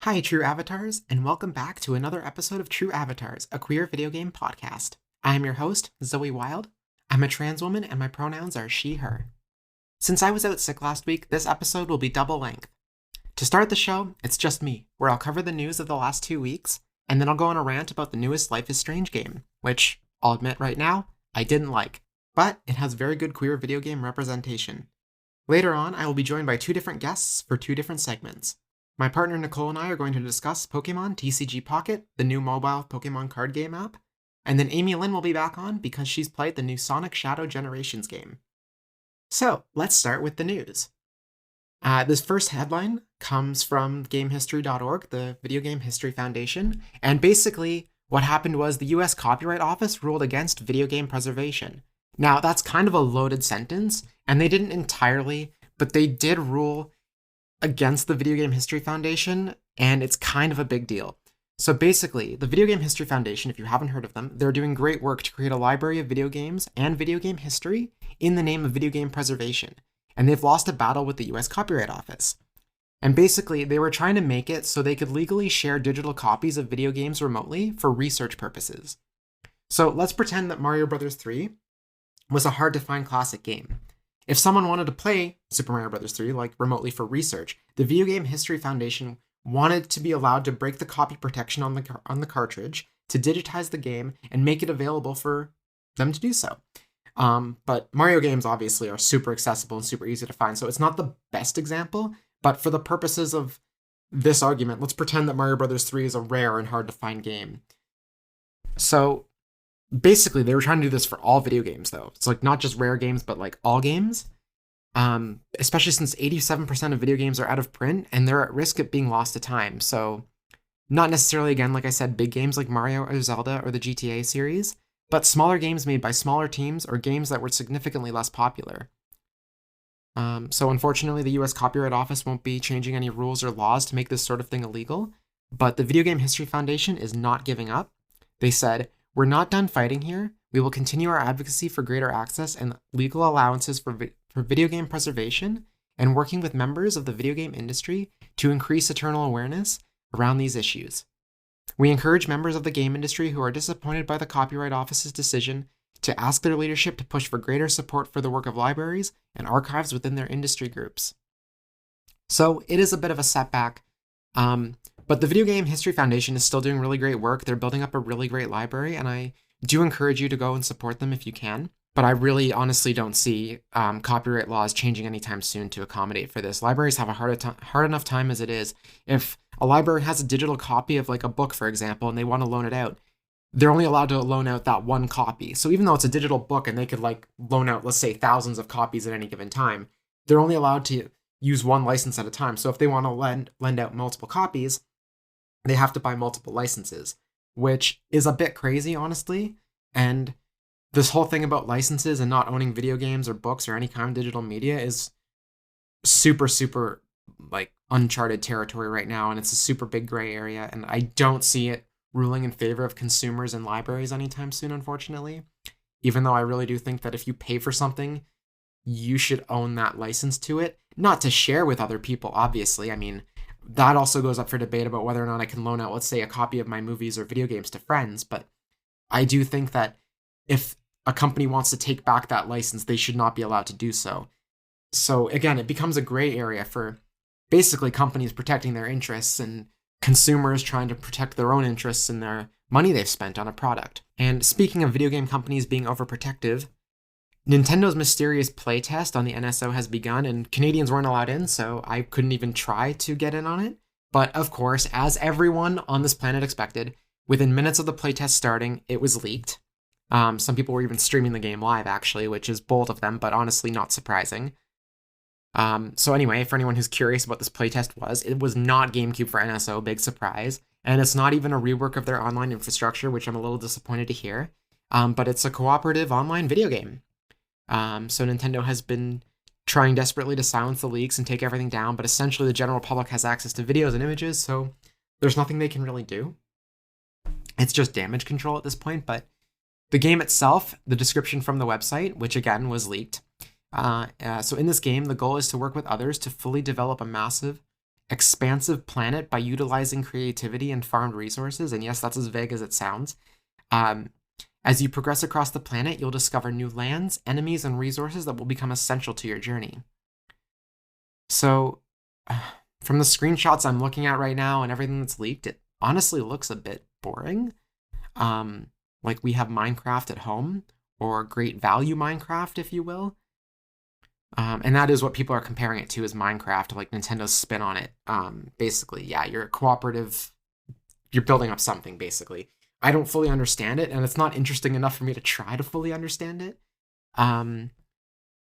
Hi, True Avatars, and welcome back to another episode of True Avatars, a queer video game podcast. I am your host, Zoe Wild. I'm a trans woman, and my pronouns are she, her. Since I was out sick last week, this episode will be double length. To start the show, it's just me, where I'll cover the news of the last 2 weeks, and then I'll go on a rant about the newest Life is Strange game, which, I'll admit right now, I didn't like, but it has very good queer video game representation. Later on, I will be joined by 2 different guests for 2 different segments. My partner Nicole and I are going to discuss Pokémon TCG Pocket, the new mobile Pokémon card game app, and then Amy-Lynn will be back on because she's played the new Sonic Shadow Generations game. So, let's start with the news. This first headline comes from GameHistory.org, the Video Game History Foundation, and basically what happened was the US Copyright Office ruled against video game preservation. Now, that's kind of a loaded sentence, and they didn't entirely, but they did rule against the Video Game History Foundation, and it's kind of a big deal. So basically, the Video Game History Foundation, if you haven't heard of them, they're doing great work to create a library of video games and video game history in the name of video game preservation, and they've lost a battle with the US Copyright Office. And basically, they were trying to make it so they could legally share digital copies of video games remotely for research purposes. So let's pretend that Mario Bros. 3 was a hard-to-find classic game. If someone wanted to play Super Mario Bros. 3 remotely for research, the Video Game History Foundation wanted to be allowed to break the copy protection on the cartridge to digitize the game and make it available for them to do so. But Mario games obviously are super accessible and super easy to find, so it's not the best example, but for the purposes of this argument, let's pretend that Mario Bros. 3 is a rare and hard to find game. So basically, they were trying to do this for all video games, though. It's not just rare games, but all games. Especially since 87% of video games are out of print, and they're at risk of being lost to time. So, not necessarily, again, like I said, big games like Mario or Zelda or the GTA series, but smaller games made by smaller teams or games that were significantly less popular. So unfortunately, the US Copyright Office won't be changing any rules or laws to make this sort of thing illegal, but the Video Game History Foundation is not giving up. They said, "We're not done fighting here. We will continue our advocacy for greater access and legal allowances for video game preservation and working with members of the video game industry to increase eternal awareness around these issues. We encourage members of the game industry who are disappointed by the Copyright Office's decision to ask their leadership to push for greater support for the work of libraries and archives within their industry groups." So it is a bit of a setback, but the Video Game History Foundation is still doing really great work. They're building up a really great library, and I do encourage you to go and support them if you can. But I really honestly don't see copyright laws changing anytime soon to accommodate for this. Libraries have a hard enough time as it is. If a library has a digital copy of a book, for example, and they want to loan it out, they're only allowed to loan out that one copy. So even though it's a digital book and they could loan out, let's say, thousands of copies at any given time, they're only allowed to use one license at a time. So if they want to lend out multiple copies, they have to buy multiple licenses, which is a bit crazy, honestly. And this whole thing about licenses and not owning video games or books or any kind of digital media is super, super uncharted territory right now. And it's a super big gray area. And I don't see it ruling in favor of consumers and libraries anytime soon, unfortunately. Even though I really do think that if you pay for something, you should own that license to it. Not to share with other people, obviously. I mean, that also goes up for debate about whether or not I can loan out, let's say, a copy of my movies or video games to friends. But I do think that if a company wants to take back that license, they should not be allowed to do so. So again, it becomes a gray area for basically companies protecting their interests and consumers trying to protect their own interests and their money they've spent on a product. And speaking of video game companies being overprotective, Nintendo's mysterious playtest on the NSO has begun, and Canadians weren't allowed in, so I couldn't even try to get in on it. But of course, as everyone on this planet expected, within minutes of the playtest starting, it was leaked. Some people were even streaming the game live, actually, which is bold of them, but honestly not surprising. So anyway, for anyone who's curious what this playtest was, it was not GameCube for NSO, big surprise. And it's not even a rework of their online infrastructure, which I'm a little disappointed to hear. But it's a cooperative online video game. So Nintendo has been trying desperately to silence the leaks and take everything down, but essentially the general public has access to videos and images, so there's nothing they can really do. It's just damage control at this point, but the game itself, the description from the website, which again was leaked. So in this game, the goal is to work with others to fully develop a massive expansive planet by utilizing creativity and farmed resources. And yes, that's as vague as it sounds. As you progress across the planet, you'll discover new lands, enemies, and resources that will become essential to your journey. So, from the screenshots I'm looking at right now and everything that's leaked, it honestly looks a bit boring. Like we have Minecraft at home, or great value Minecraft, if you will. And that is what people are comparing it to, is Minecraft, like Nintendo's spin on it. Basically, yeah, you're a cooperative, you're building up something, basically. I don't fully understand it, and it's not interesting enough for me to try to fully understand it. And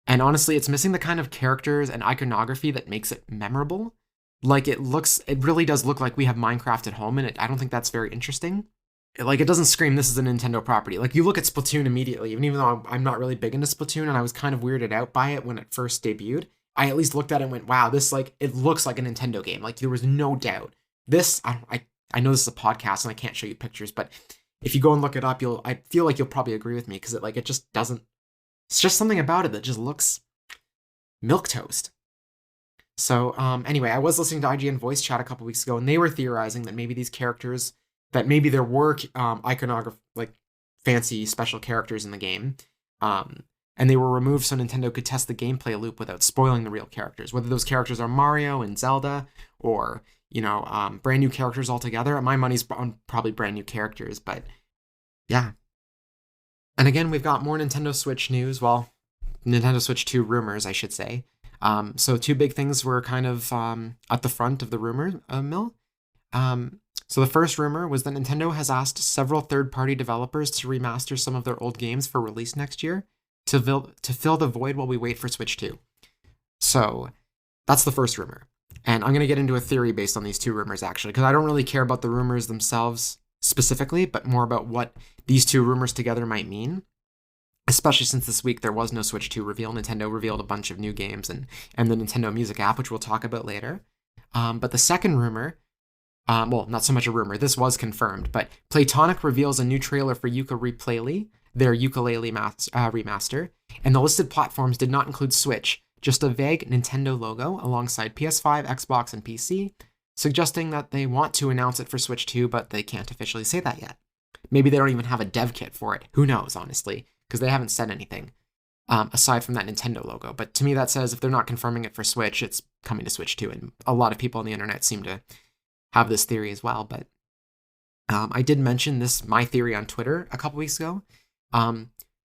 honestly, it's missing the kind of characters and iconography that makes it memorable. Like, it really does look like we have Minecraft at home, and I don't think that's very interesting. Like, it doesn't scream this is a Nintendo property. Like, you look at Splatoon immediately, even though I'm not really big into Splatoon, and I was kind of weirded out by it when it first debuted. I at least looked at it and went, wow, this, like, it looks like a Nintendo game. Like, there was no doubt. This, I know this is a podcast and I can't show you pictures, but if you go and look it up, I feel like you'll probably agree with me, because it just doesn't, it's just something about it that just looks milquetoast. So, anyway, I was listening to IGN Voice Chat a couple weeks ago, and they were theorizing that maybe these characters, that maybe there were iconography, like fancy special characters in the game, and they were removed so Nintendo could test the gameplay loop without spoiling the real characters. Whether those characters are Mario and Zelda, or brand new characters altogether. My money's on probably brand new characters, but yeah. And again, we've got more Nintendo Switch news. Well, Nintendo Switch 2 rumors, I should say. So two big things were kind of at the front of the rumor mill. So the first rumor was that Nintendo has asked several third-party developers to remaster some of their old games for release next year to fill the void while we wait for Switch 2. So that's the first rumor. And I'm going to get into a theory based on these two rumors, actually, because I don't really care about the rumors themselves specifically, but more about what these two rumors together might mean. Especially since this week there was no Switch 2 reveal. Nintendo revealed a bunch of new games and the Nintendo Music app, which we'll talk about later. But the second rumor, well, not so much a rumor, this was confirmed, but Playtonic reveals a new trailer for Yooka-Laylee, their ukulele remaster, and the listed platforms did not include Switch, just a vague Nintendo logo alongside PS5, Xbox, and PC, suggesting that they want to announce it for Switch 2, but they can't officially say that yet. Maybe they don't even have a dev kit for it. Who knows, honestly, because they haven't said anything aside from that Nintendo logo. But to me, that says if they're not confirming it for Switch, it's coming to Switch 2, and a lot of people on the internet seem to have this theory as well. But I did mention my theory on Twitter a couple weeks ago.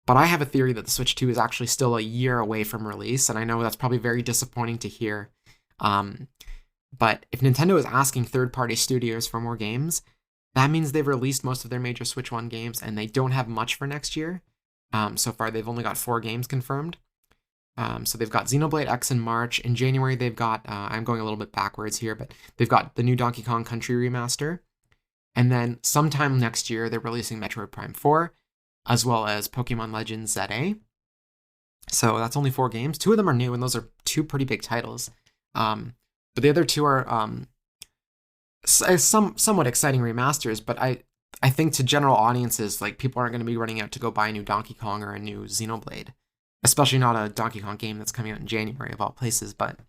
But I have a theory that the Switch 2 is actually still a year away from release, and I know that's probably very disappointing to hear. But if Nintendo is asking third-party studios for more games, that means they've released most of their major Switch 1 games, and they don't have much for next year. So far, they've only got 4 games confirmed. So they've got Xenoblade X in March. In January, they've got, I'm going a little bit backwards here, but they've got the new Donkey Kong Country remaster. And then sometime next year, they're releasing Metroid Prime 4, as well as Pokemon Legends ZA. So that's only 4 games. 2 of them are new, and those are 2 pretty big titles. But the other 2 are somewhat exciting remasters, but I think to general audiences, like, people aren't going to be running out to go buy a new Donkey Kong or a new Xenoblade. Especially not a Donkey Kong game that's coming out in January, of all places, but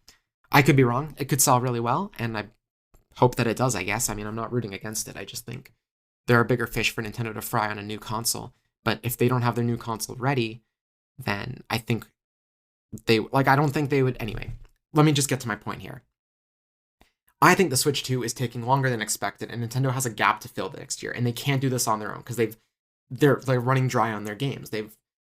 I could be wrong. It could sell really well, and I hope that it does, I guess. I mean, I'm not rooting against it. I just think there are bigger fish for Nintendo to fry on a new console. But if they don't have their new console ready, then I think I don't think they would. Anyway, let me just get to my point here. I think the Switch 2 is taking longer than expected, and Nintendo has a gap to fill the next year, and they can't do this on their own because they're running dry on their games.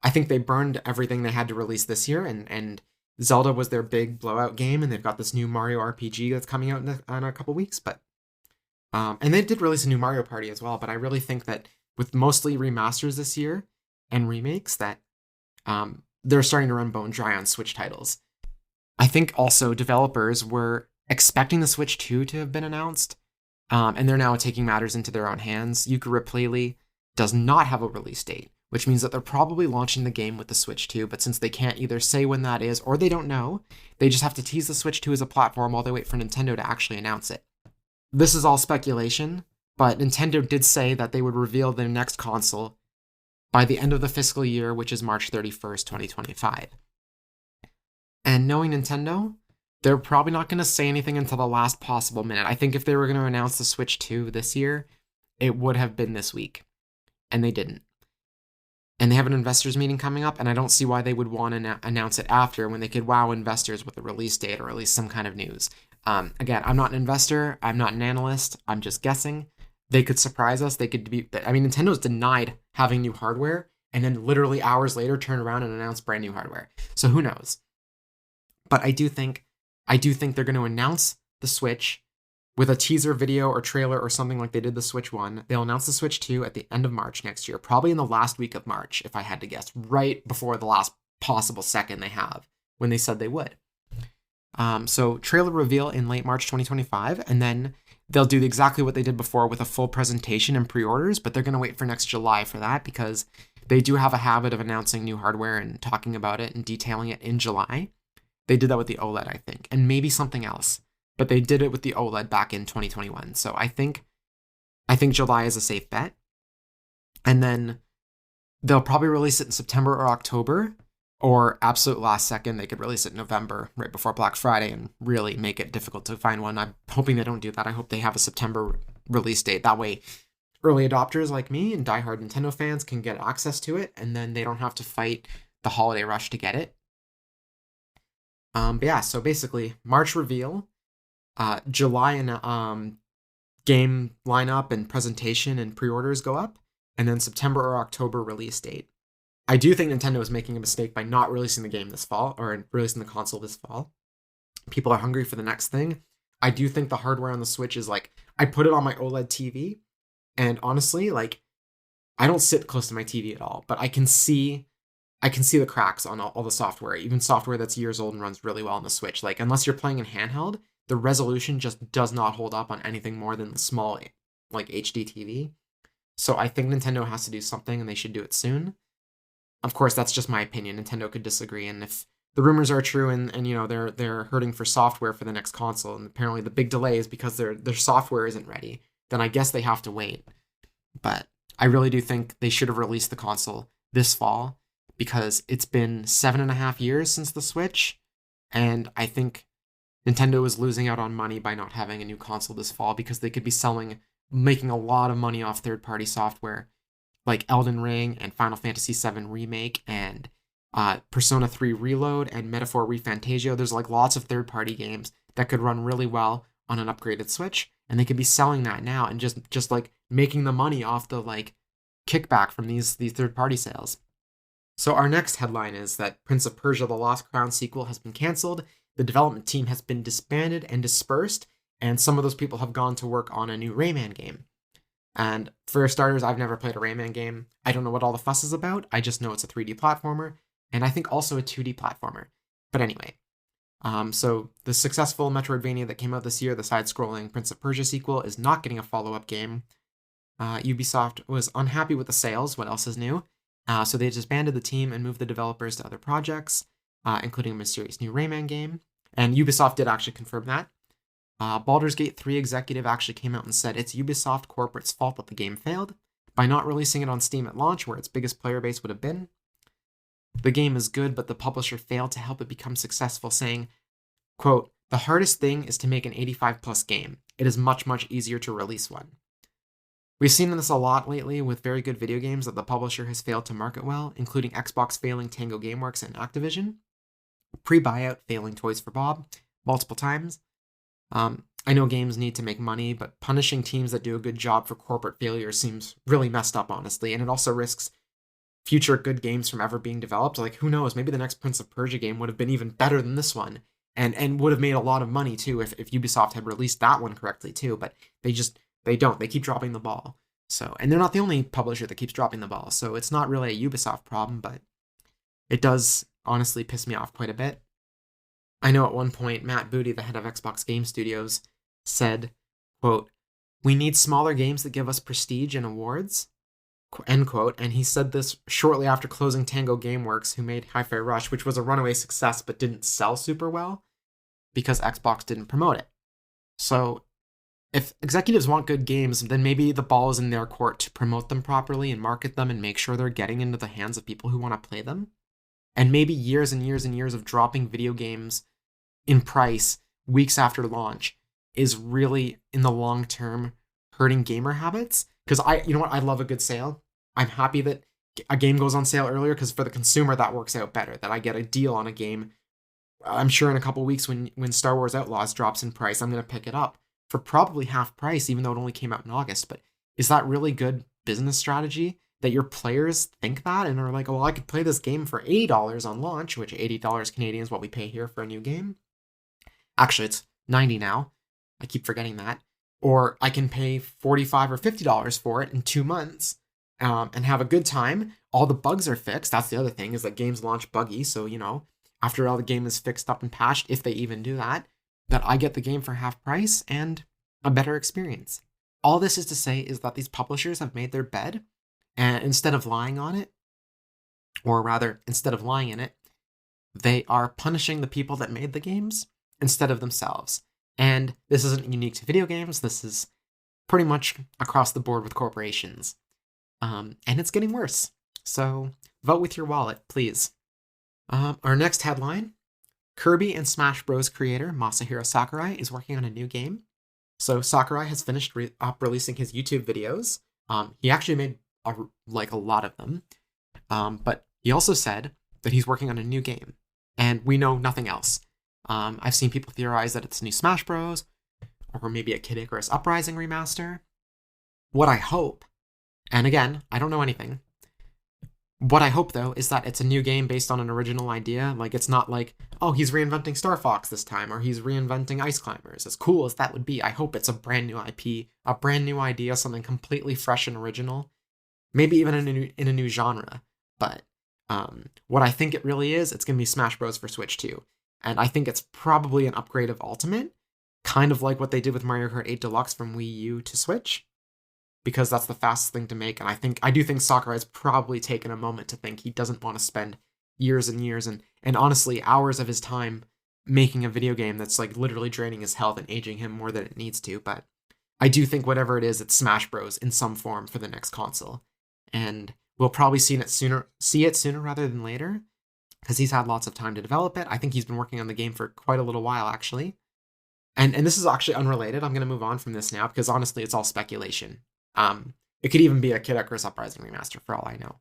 I think they burned everything they had to release this year, and Zelda was their big blowout game, and they've got this new Mario RPG that's coming out in a couple weeks. But and they did release a new Mario Party as well. But I really think that with mostly remasters this year and remakes, that they're starting to run bone dry on Switch titles. I think also developers were expecting the Switch 2 to have been announced, and they're now taking matters into their own hands. Yooka-Laylee does not have a release date, which means that they're probably launching the game with the Switch 2, but since they can't either say when that is or they don't know, they just have to tease the Switch 2 as a platform while they wait for Nintendo to actually announce it. This is all speculation, but Nintendo did say that they would reveal their next console by the end of the fiscal year, which is March 31st, 2025. And knowing Nintendo, They're probably not going to say anything until the last possible minute. I think if they were going to announce the Switch 2 this year, it would have been this week, and they didn't. And they have an investors meeting coming up, and I don't see why they would want to announce it after when they could wow investors with a release date or at least some kind of news. Again, I'm not an investor. I'm not an analyst. I'm just guessing. They could surprise us. They could be. I mean, Nintendo's denied having new hardware, and then literally hours later turn around and announce brand new hardware. So who knows? But I do think they're going to announce the Switch with a teaser video or trailer or something like they did the Switch 1. They'll announce the Switch 2 at the end of March next year, probably in the last week of March, if I had to guess, right before the last possible second they have when they said they would. So trailer reveal in late March 2025, and then they'll do exactly what they did before with a full presentation and pre-orders, but they're going to wait for next July for that because they do have a habit of announcing new hardware and talking about it and detailing it in July. They did that with the OLED, I think, and maybe something else. But they did it with the OLED back in 2021. So I think July is a safe bet. And then they'll probably release it in September or October, or absolute last second, they could release it in November, right before Black Friday, and really make it difficult to find one. I'm hoping they don't do that. I hope they have a September release date. That way, early adopters like me and diehard Nintendo fans can get access to it, and then they don't have to fight the holiday rush to get it. But yeah, so basically, March reveal, July and game lineup and presentation and pre-orders go up, and then September or October release date. I do think Nintendo is making a mistake by not releasing the game this fall, or releasing the console this fall. People are hungry for the next thing. I do think the hardware on the Switch is like, I put it on my OLED TV, and honestly, like, I don't sit close to my TV at all, but I can see the cracks on all the software, even software that's years old and runs really well on the Switch. Like, unless you're playing in handheld, the resolution just does not hold up on anything more than the small, like, HD TV. So I think Nintendo has to do something, and they should do it soon. Of course, that's just my opinion. Nintendo could disagree, and if the rumors are true, and you know they're hurting for software for the next console, and apparently the big delay is because their software isn't ready, then I guess they have to wait. But I really do think they should have released the console this fall, because it's been 7.5 years since the Switch, and I think Nintendo is losing out on money by not having a new console this fall, because they could be making a lot of money off third-party software, like Elden Ring and Final Fantasy VII Remake and Persona 3 Reload and Metaphor ReFantazio. There's like lots of third-party games that could run really well on an upgraded Switch, and they could be selling that now and just like making the money off the like kickback from these third-party sales. So our next headline is that Prince of Persia: The Lost Crown sequel has been canceled. The development team has been disbanded and dispersed, and some of those people have gone to work on a new Rayman game. And for starters, I've never played a Rayman game. I don't know what all the fuss is about. I just know it's a 3D platformer, and I think also a 2D platformer. But anyway, so the successful Metroidvania that came out this year, the side-scrolling Prince of Persia sequel, is not getting a follow-up game. Ubisoft was unhappy with the sales. What else is new? So they disbanded the team and moved the developers to other projects, including a mysterious new Rayman game. And Ubisoft did actually confirm that. Baldur's Gate 3 executive actually came out and said it's Ubisoft corporate's fault that the game failed by not releasing it on Steam at launch, where its biggest player base would have been. The game is good, but the publisher failed to help it become successful, saying, quote, "The hardest thing is to make an 85-plus game. It is much, much easier to release one." We've seen this a lot lately with very good video games that the publisher has failed to market well, including Xbox failing Tango Gameworks and Activision, pre-buyout failing Toys for Bob multiple times. I know games need to make money, but punishing teams that do a good job for corporate failure seems really messed up, honestly, and it also risks future good games from ever being developed. Like, who knows, maybe the next Prince of Persia game would have been even better than this one, and would have made a lot of money, too, if Ubisoft had released that one correctly, too, but they don't. They keep dropping the ball. So, and they're not the only publisher that keeps dropping the ball, so it's not really a Ubisoft problem, but it does honestly piss me off quite a bit. I know at one point, Matt Booty, the head of Xbox Game Studios, said, quote, "We need smaller games that give us prestige and awards," end quote, and he said this shortly after closing Tango Gameworks, who made Hi-Fi Rush, which was a runaway success but didn't sell super well because Xbox didn't promote it. So if executives want good games, then maybe the ball is in their court to promote them properly and market them and make sure they're getting into the hands of people who want to play them. And maybe years and years and years of dropping video games in price weeks after launch is really, in the long term, hurting gamer habits. Because you know what, I love a good sale. I'm happy that a game goes on sale earlier, because for the consumer that works out better, that I get a deal on a game. I'm sure in a couple weeks when Star Wars Outlaws drops in price, I'm going to pick it up for probably half price, even though it only came out in August. But is that really good business strategy, that your players think that and are like, oh, well, I could play this game for $80 on launch, which $80 Canadian is what we pay here for a new game. Actually, it's $90 now. I keep forgetting that. Or I can pay $45 or $50 for it in 2 months and have a good time. All the bugs are fixed. That's the other thing, is that games launch buggy. So, you know, after all the game is fixed up and patched, if they even do that I get the game for half price and a better experience. All this is to say is that these publishers have made their bed, and instead of lying on it, or rather, instead of lying in it, they are punishing the people that made the games instead of themselves. And this isn't unique to video games. This is pretty much across the board with corporations. And it's getting worse. So vote with your wallet, please. Our next headline: Kirby and Smash Bros. Creator Masahiro Sakurai is working on a new game. So Sakurai has finished releasing his YouTube videos. He actually made a lot of them. But he also said that he's working on a new game. And we know nothing else. I've seen people theorize that it's a new Smash Bros. Or maybe a Kid Icarus Uprising remaster. What I hope, and again, I don't know anything. What I hope, though, is that it's a new game based on an original idea. Like, it's not like, oh, he's reinventing Star Fox this time, or he's reinventing Ice Climbers. As cool as that would be, I hope it's a brand new IP, a brand new idea, something completely fresh and original. Maybe even in a new genre. But what I think it really is, it's going to be Smash Bros. For Switch 2. And I think it's probably an upgrade of Ultimate, kind of like what they did with Mario Kart 8 Deluxe from Wii U to Switch, because that's the fastest thing to make. And I do think Sakurai's probably taken a moment to think he doesn't want to spend years and years and honestly hours of his time making a video game that's like literally draining his health and aging him more than it needs to. But I do think whatever it is, it's Smash Bros. In some form for the next console. And we'll probably see it sooner rather than later, because he's had lots of time to develop it. I think he's been working on the game for quite a little while, actually. And this is actually unrelated. I'm going to move on from this now, because honestly, it's all speculation. It could even be a Kid Icarus Uprising remaster for all I know.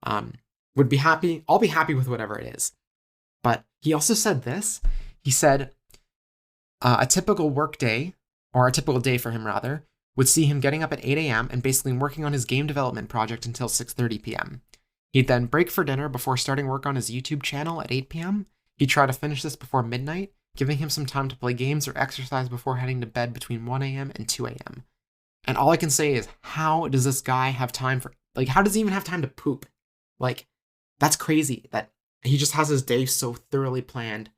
I'll be happy with whatever it is. But he also said this. He said a typical work day, or a typical day for him rather, would see him getting up at 8 a.m. and basically working on his game development project until 6:30 p.m. He'd then break for dinner before starting work on his YouTube channel at 8 p.m. He'd try to finish this before midnight, giving him some time to play games or exercise before heading to bed between 1 a.m. and 2 a.m. And all I can say is, how does this guy have time for, how does he even have time to poop? That's crazy that he just has his day so thoroughly planned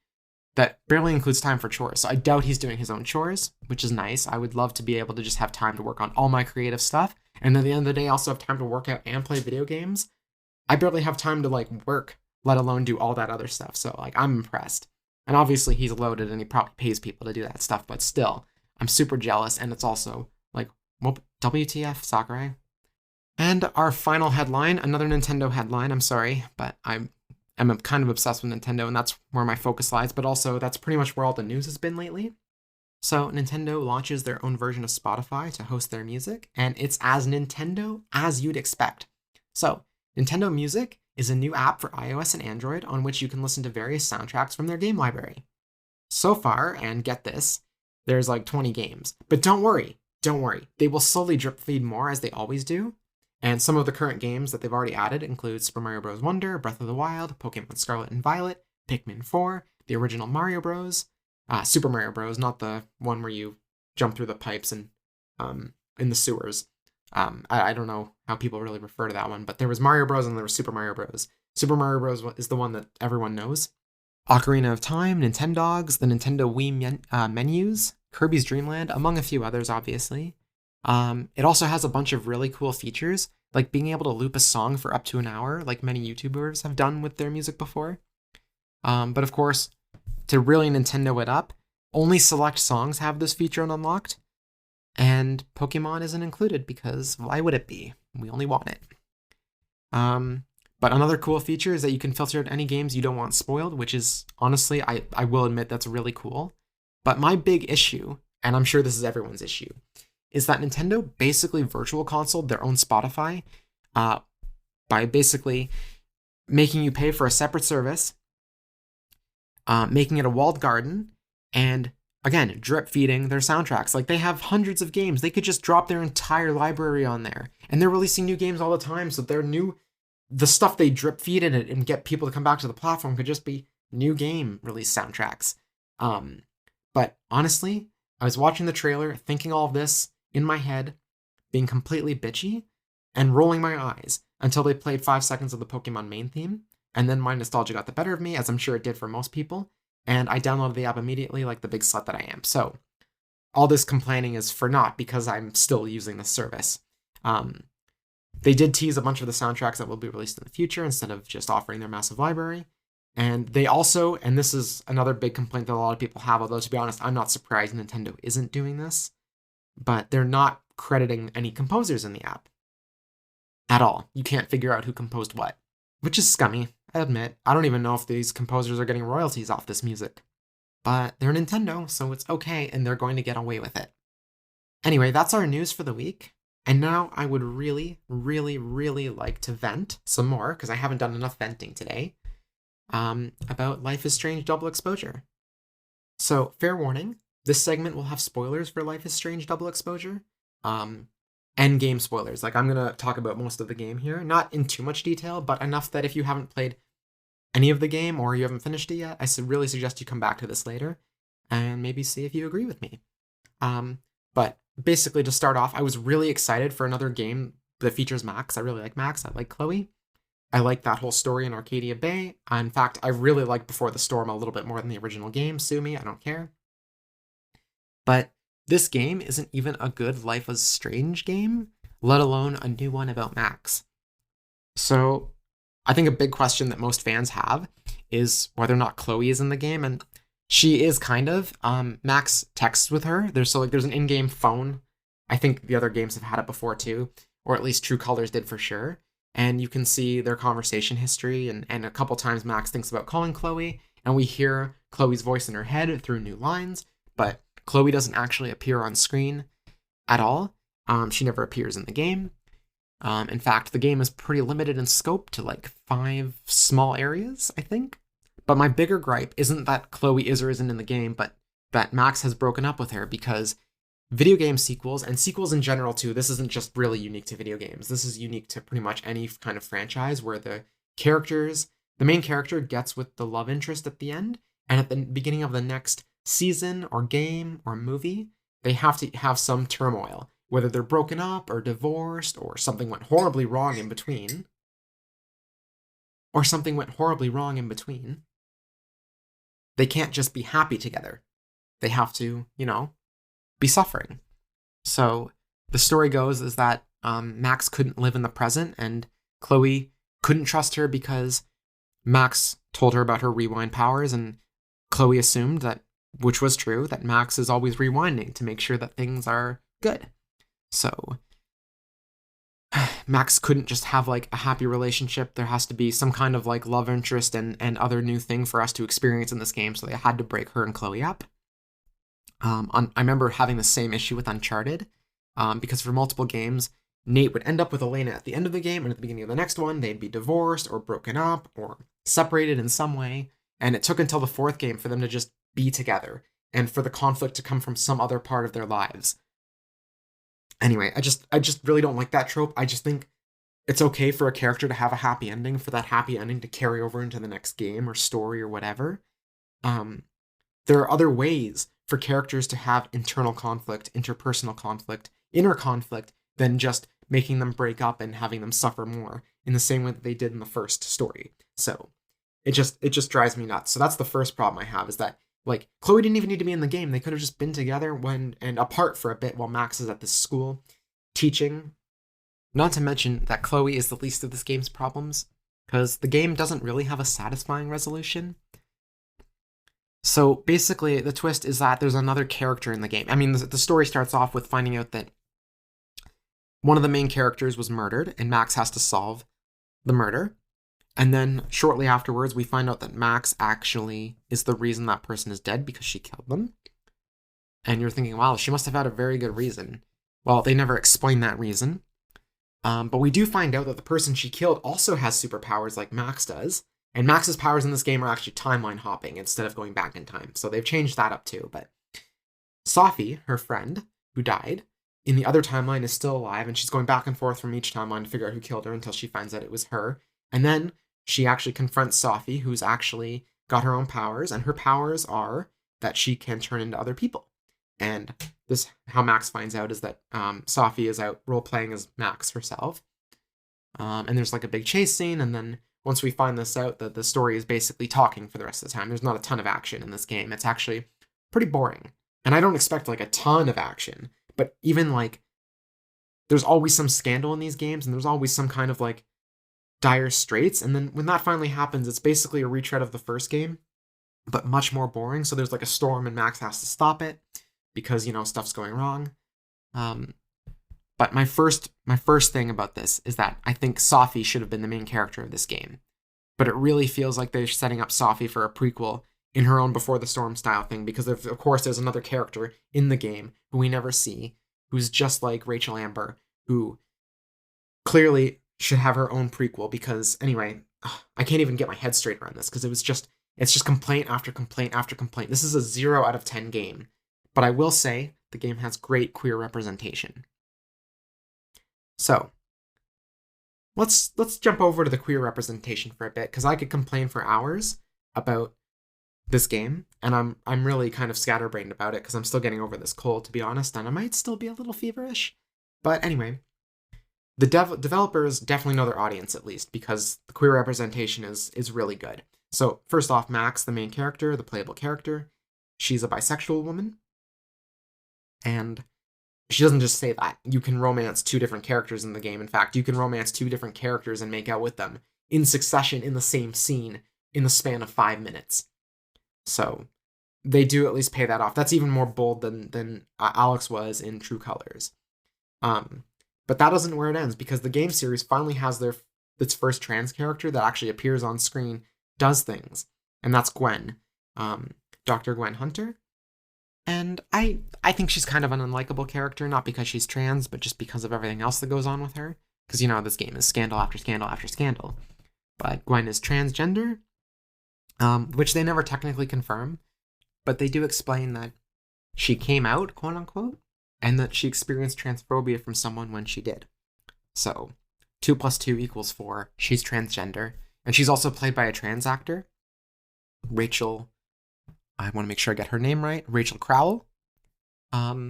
that barely includes time for chores. So I doubt he's doing his own chores, which is nice. I would love to be able to just have time to work on all my creative stuff. And at the end of the day, also have time to work out and play video games. I barely have time to work, let alone do all that other stuff. So I'm impressed. And obviously he's loaded and he probably pays people to do that stuff, but still, I'm super jealous. And it's also well, WTF, Sakurai. And our final headline, another Nintendo headline. I'm sorry, but I'm kind of obsessed with Nintendo, and that's where my focus lies, but also that's pretty much where all the news has been lately. So Nintendo launches their own version of Spotify to host their music, and it's as Nintendo as you'd expect. So Nintendo Music is a new app for iOS and Android on which you can listen to various soundtracks from their game library. So far, and get this, there's 20 games. But don't worry. They will slowly drip feed more, as they always do. And some of the current games that they've already added include Super Mario Bros. Wonder, Breath of the Wild, Pokémon Scarlet and Violet, Pikmin 4, the original Mario Bros., Super Mario Bros., not the one where you jump through the pipes and in the sewers. I don't know how people really refer to that one, but there was Mario Bros. And there was Super Mario Bros. Super Mario Bros. Is the one that everyone knows. Ocarina of Time, Nintendogs, the Nintendo Wii menus, Kirby's Dream Land, among a few others, obviously. It also has a bunch of really cool features, like being able to loop a song for up to an hour, like many YouTubers have done with their music before. But of course, to really Nintendo it up, only select songs have this feature unlocked, and Pokemon isn't included because why would it be? We only want it. But another cool feature is that you can filter out any games you don't want spoiled, which is honestly, I will admit that's really cool. But my big issue, and I'm sure this is everyone's issue, is that Nintendo basically virtual consoled their own Spotify by basically making you pay for a separate service, making it a walled garden, and again, drip feeding their soundtracks. Like, they have hundreds of games. They could just drop their entire library on there. And they're releasing new games all the time, so the stuff they drip feed in it and get people to come back to the platform could just be new game release soundtracks. But honestly, I was watching the trailer, thinking all of this in my head, being completely bitchy, and rolling my eyes until they played 5 seconds of the Pokemon main theme, and then my nostalgia got the better of me, as I'm sure it did for most people, and I downloaded the app immediately like the big slut that I am. So all this complaining is for naught because I'm still using this service. They did tease a bunch of the soundtracks that will be released in the future instead of just offering their massive library. And they also, and this is another big complaint that a lot of people have, although to be honest, I'm not surprised Nintendo isn't doing this, but they're not crediting any composers in the app at all. You can't figure out who composed what, which is scummy, I admit. I don't even know if these composers are getting royalties off this music. But they're Nintendo, so it's okay, and they're going to get away with it. Anyway, that's our news for the week. And now I would really, really, really like to vent some more, because I haven't done enough venting today, about Life is Strange Double Exposure. So, fair warning, this segment will have spoilers for Life is Strange Double Exposure. End game spoilers. Like, I'm going to talk about most of the game here, not in too much detail, but enough that if you haven't played any of the game or you haven't finished it yet, I really suggest you come back to this later and maybe see if you agree with me. But basically, to start off, I was really excited for another game that features Max. I really like Max. I like Chloe. I like that whole story in Arcadia Bay. In fact, I really like Before the Storm a little bit more than the original game. Sue me, I don't care. But this game isn't even a good Life is Strange game, let alone a new one about Max. So I think a big question that most fans have is whether or not Chloe is in the game, and she is kind of. Max texts with her. There's an in-game phone. I think the other games have had it before too, or at least True Colors did for sure. And you can see their conversation history, and a couple times Max thinks about calling Chloe, and we hear Chloe's voice in her head through new lines, but Chloe doesn't actually appear on screen at all. She never appears in the game. In fact, the game is pretty limited in scope to like 5 small areas, I think. But my bigger gripe isn't that Chloe is or isn't in the game, but that Max has broken up with her, because video game sequels, and sequels in general too, this isn't just really unique to video games. This is unique to pretty much any kind of franchise where the main character gets with the love interest at the end, and at the beginning of the next season or game or movie, they have to have some turmoil, whether they're broken up or divorced or something went horribly wrong in between. They can't just be happy together. They have to, be suffering. So the story goes is that Max couldn't live in the present, and Chloe couldn't trust her because Max told her about her rewind powers, and Chloe assumed that, which was true, that Max is always rewinding to make sure that things are good. So Max couldn't just have like a happy relationship. There has to be some kind of like love interest and other new thing for us to experience in this game. So they had to break her and Chloe up. I remember having the same issue with Uncharted, because for multiple games, Nate would end up with Elena at the end of the game, and at the beginning of the next one, they'd be divorced or broken up or separated in some way. And it took until the 4th game for them to just be together and for the conflict to come from some other part of their lives. Anyway, I just really don't like that trope. I just think it's okay for a character to have a happy ending, for that happy ending to carry over into the next game or story or whatever. There are other ways for characters to have internal conflict, interpersonal conflict, inner conflict, than just making them break up and having them suffer more in the same way that they did in the first story. So it just drives me nuts. So that's the first problem I have, is that like Chloe didn't even need to be in the game. They could have just been together and apart for a bit while Max is at this school teaching. Not to mention that Chloe is the least of this game's problems, because the game doesn't really have a satisfying resolution. So basically, the twist is that there's another character in the game. I mean, the story starts off with finding out that one of the main characters was murdered, and Max has to solve the murder. And then shortly afterwards, we find out that Max actually is the reason that person is dead because she killed them. And you're thinking, wow, she must have had a very good reason. Well, they never explain that reason. But we do find out that the person she killed also has superpowers like Max does. And Max's powers in this game are actually timeline hopping instead of going back in time. So they've changed that up too. But Sophie, her friend, who died, in the other timeline is still alive. And she's going back and forth from each timeline to figure out who killed her until she finds out it was her. And then she actually confronts Sophie, who's actually got her own powers. And her powers are that she can turn into other people. And this, how Max finds out is that Sophie is out role-playing as Max herself. And there's like a big chase scene, and then once we find this out, the story is basically talking for the rest of the time. There's not a ton of action in this game. It's actually pretty boring. And I don't expect like a ton of action, but even like, there's always some scandal in these games, and there's always some kind of like dire straits, and then when that finally happens, it's basically a retread of the first game, but much more boring. So there's like a storm, and Max has to stop it, because, you know, stuff's going wrong. But my first thing about this is that I think Sophie should have been the main character of this game. But it really feels like they're setting up Sophie for a prequel in her own Before the Storm style thing, because of course there's another character in the game who we never see, who's just like Rachel Amber, who clearly should have her own prequel, because anyway, I can't even get my head straight around this, because it's just complaint after complaint after complaint. This is a 0 out of 10 game. But I will say, the game has great queer representation. So, let's jump over to the queer representation for a bit, because I could complain for hours about this game, and I'm really kind of scatterbrained about it, because I'm still getting over this cold, to be honest, and I might still be a little feverish. But anyway, the developers definitely know their audience, at least, because the queer representation is really good. So, first off, Max, the main character, the playable character, she's a bisexual woman. And she doesn't just say that. You can romance 2 different characters in the game. In fact, you can romance 2 different characters and make out with them in succession in the same scene in the span of 5 minutes. So they do at least pay that off. That's even more bold than Alex was in True Colors. But that isn't where it ends, because the game series finally has its first trans character that actually appears on screen, does things, and that's Gwen, Dr. Gwen Hunter. And I think she's kind of an unlikable character, not because she's trans, but just because of everything else that goes on with her. Because, you know, this game is scandal after scandal after scandal. But Gwen is transgender, which they never technically confirm. But they do explain that she came out, quote unquote, and that she experienced transphobia from someone when she did. So 2 + 2 = 4. She's transgender. And she's also played by a trans actor, Rachel... I want to make sure I get her name right, Rachel Crowell,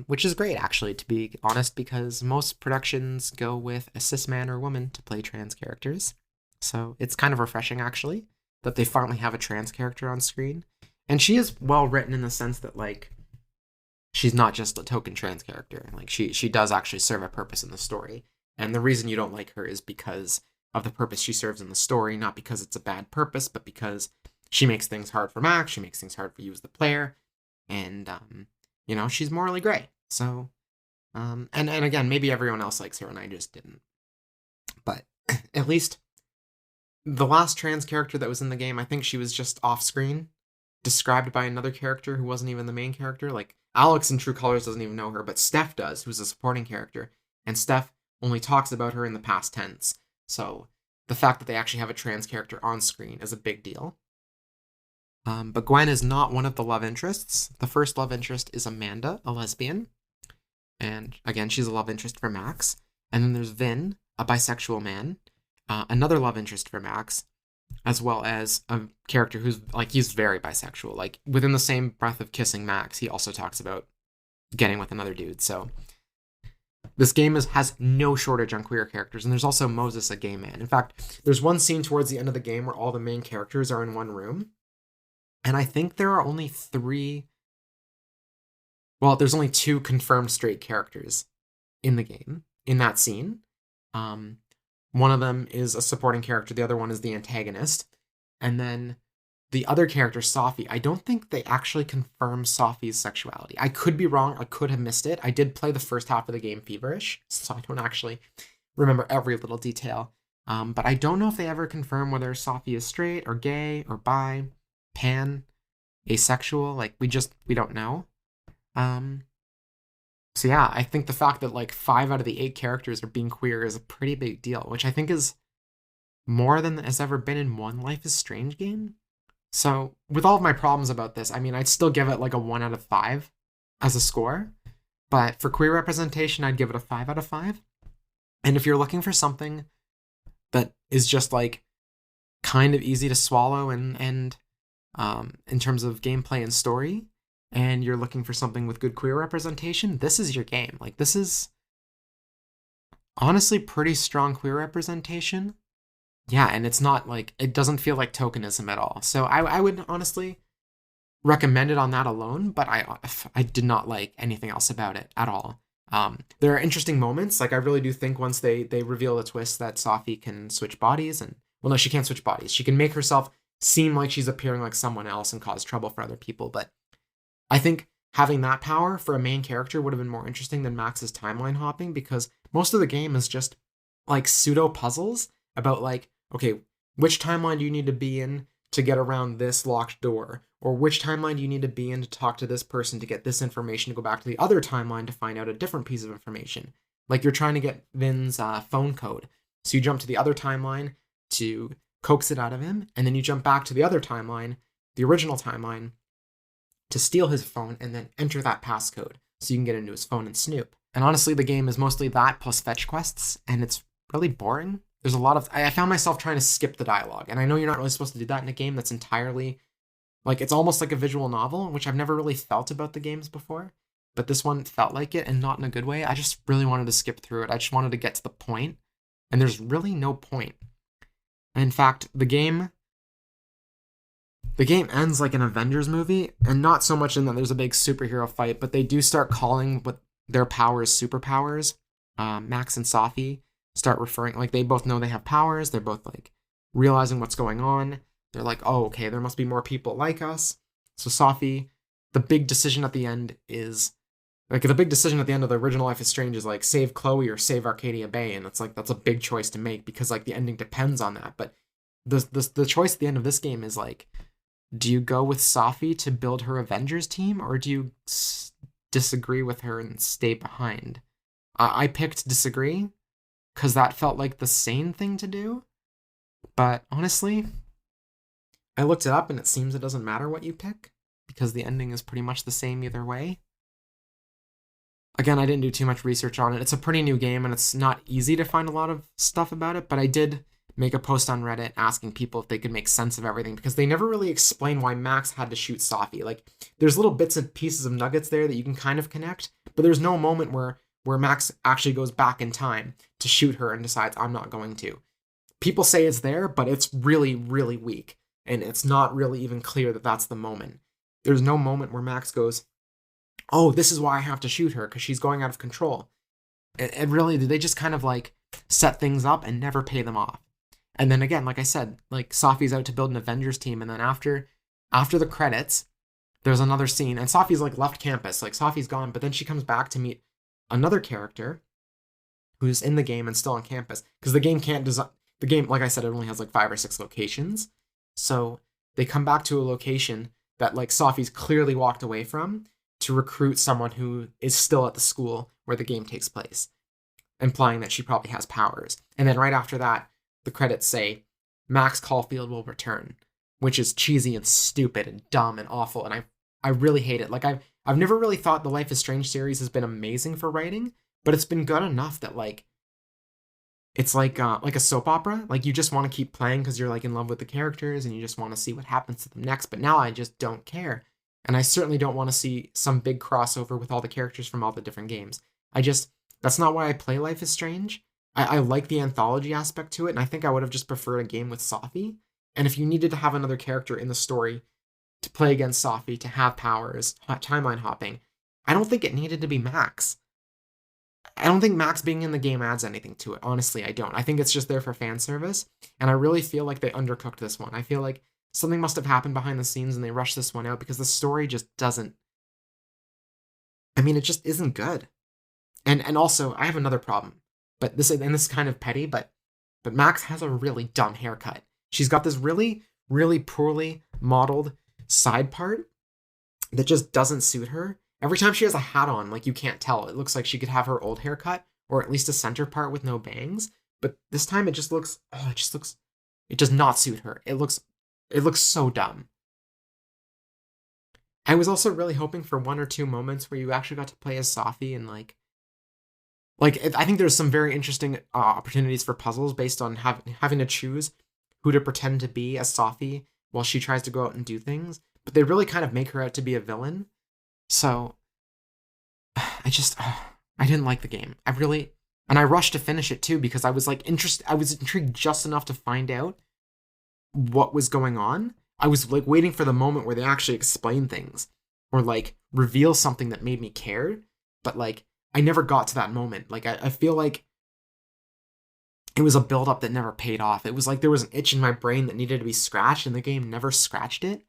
which is great, actually, to be honest, because most productions go with a cis man or woman to play trans characters. So it's kind of refreshing, actually, that they finally have a trans character on screen. And she is well written in the sense that, like, she's not just a token trans character. Like, she does actually serve a purpose in the story. And the reason you don't like her is because of the purpose she serves in the story, not because it's a bad purpose, but because she makes things hard for Max, she makes things hard for you as the player, and, you know, she's morally gray. So, and again, maybe everyone else likes her and I just didn't. But at least the last trans character that was in the game, I think she was just off-screen, described by another character who wasn't even the main character. Like, Alex in True Colors doesn't even know her, but Steph does, who's a supporting character, and Steph only talks about her in the past tense. So, the fact that they actually have a trans character on screen is a big deal. But Gwen is not one of the love interests. The first love interest is Amanda, a lesbian. And again, she's a love interest for Max. And then there's Vin, a bisexual man. Another love interest for Max. As well as a character who's, like, he's very bisexual. Like, within the same breath of kissing Max, he also talks about getting with another dude. So, this game has no shortage on queer characters. And there's also Moses, a gay man. In fact, there's one scene towards the end of the game where all the main characters are in one room. And I think there are only 3... Well, there's only 2 confirmed straight characters in the game, in that scene. One of them is a supporting character, the other one is the antagonist. And then the other character, Sophie, I don't think they actually confirm Sophie's sexuality. I could be wrong, I could have missed it. I did play the first half of the game feverish, so I don't actually remember every little detail. But I don't know if they ever confirm whether Safi is straight or gay or bi, pan, asexual. Like, we don't know. So yeah, I think the fact that like 5 out of the 8 characters are being queer is a pretty big deal, which I think is more than has ever been in one Life is Strange game. So with all of my problems about this, I mean, I'd still give it like a 1 out of 5 as a score. But for queer representation, I'd give it a 5 out of 5. And if you're looking for something that is just like kind of easy to swallow and in terms of gameplay and story, and you're looking for something with good queer representation, this is your game. Like, this is honestly pretty strong queer representation. Yeah, and it's not like, it doesn't feel like tokenism at all. So I would honestly recommend it on that alone, but I did not like anything else about it at all. There are interesting moments. Like, I really do think once they reveal the twist that Safi can switch bodies, and well, no, she can't switch bodies. She can make herself seem like she's appearing like someone else and cause trouble for other people. But I think having that power for a main character would have been more interesting than Max's timeline hopping, because most of the game is just like pseudo puzzles about like, okay, which timeline do you need to be in to get around this locked door? Or which timeline do you need to be in to talk to this person to get this information to go back to the other timeline to find out a different piece of information? Like, you're trying to get Vin's phone code. So you jump to the other timeline to coax it out of him, and then you jump back to the other timeline, the original timeline, to steal his phone and then enter that passcode so you can get into his phone and snoop. And honestly, the game is mostly that plus fetch quests, and it's really boring. There's a lot of... I found myself trying to skip the dialogue, and I know you're not really supposed to do that in a game that's entirely... like, it's almost like a visual novel, which I've never really felt about the games before, but this one felt like it, and not in a good way. I just really wanted to skip through it. I just wanted to get to the point, and there's really no point. And in fact, the game ends like an Avengers movie, and not so much in that there's a big superhero fight, but they do start calling what their powers superpowers. Max and Safi start referring, like, they both know they have powers. They're both like realizing what's going on. They're like, oh, okay, there must be more people like us. So Safi, the big decision at the end is, like, the big decision at the end of the original Life is Strange is like, save Chloe or save Arcadia Bay, and it's like, that's a big choice to make because like the ending depends on that. But the choice at the end of this game is like, do you go with Safi to build her Avengers team, or do you disagree with her and stay behind? I picked disagree because that felt like the sane thing to do. But honestly, I looked it up and it seems it doesn't matter what you pick because the ending is pretty much the same either way. Again, I didn't do too much research on it. It's a pretty new game and it's not easy to find a lot of stuff about it, but I did make a post on Reddit asking people if they could make sense of everything because they never really explain why Max had to shoot Safi. Like, there's little bits and pieces of nuggets there that you can kind of connect, but there's no moment where Max actually goes back in time to shoot her and decides, I'm not going to. People say it's there, but it's really, really weak. And it's not really even clear that that's the moment. There's no moment where Max goes, oh, this is why I have to shoot her, because she's going out of control. And really, they just kind of like set things up and never pay them off. And then again, like I said, like Safi's out to build an Avengers team, and then after the credits, there's another scene, and Safi's like left campus, like Safi's gone, but then she comes back to meet another character who's in the game and still on campus, because the game can't design... The game, like I said, it only has like 5 or 6 locations. So they come back to a location that like Safi's clearly walked away from to recruit someone who is still at the school where the game takes place, implying that she probably has powers. And then right after that, the credits say, Max Caulfield will return, which is cheesy and stupid and dumb and awful. And I really hate it. Like, I've never really thought the Life is Strange series has been amazing for writing, but it's been good enough that like, it's like a soap opera. Like, you just want to keep playing because you're like in love with the characters and you just want to see what happens to them next. But now I just don't care. And I certainly don't want to see some big crossover with all the characters from all the different games. That's not why I play Life is Strange. I like the anthology aspect to it, and I think I would have just preferred a game with Safi. And if you needed to have another character in the story to play against Safi, to have powers, timeline hopping, I don't think it needed to be Max. I don't think Max being in the game adds anything to it. Honestly, I don't. I think it's just there for fan service, and I really feel like they undercooked this one. I feel like something must have happened behind the scenes and they rushed this one out because the story just doesn't... I mean, it just isn't good. And also, I have another problem. But this is kind of petty, but but Max has a really dumb haircut. She's got this really, really poorly modeled side part that just doesn't suit her. Every time she has a hat on, like, you can't tell. It looks like she could have her old haircut, or at least a center part with no bangs. But this time it just looks, it does not suit her. It looks so dumb. I was also really hoping for 1 or 2 moments where you actually got to play as Safi and like I think there's some very interesting opportunities for puzzles based on having to choose who to pretend to be as Safi while she tries to go out and do things. But they really kind of make her out to be a villain. So I didn't like the game. And I rushed to finish it too because I was intrigued just enough to find out what was going on. I was like waiting for the moment where they actually explain things or like reveal something that made me care, but like I never got to that moment. Like I feel like it was a build-up that never paid off. It was like there was an itch in my brain that needed to be scratched and the game never scratched it.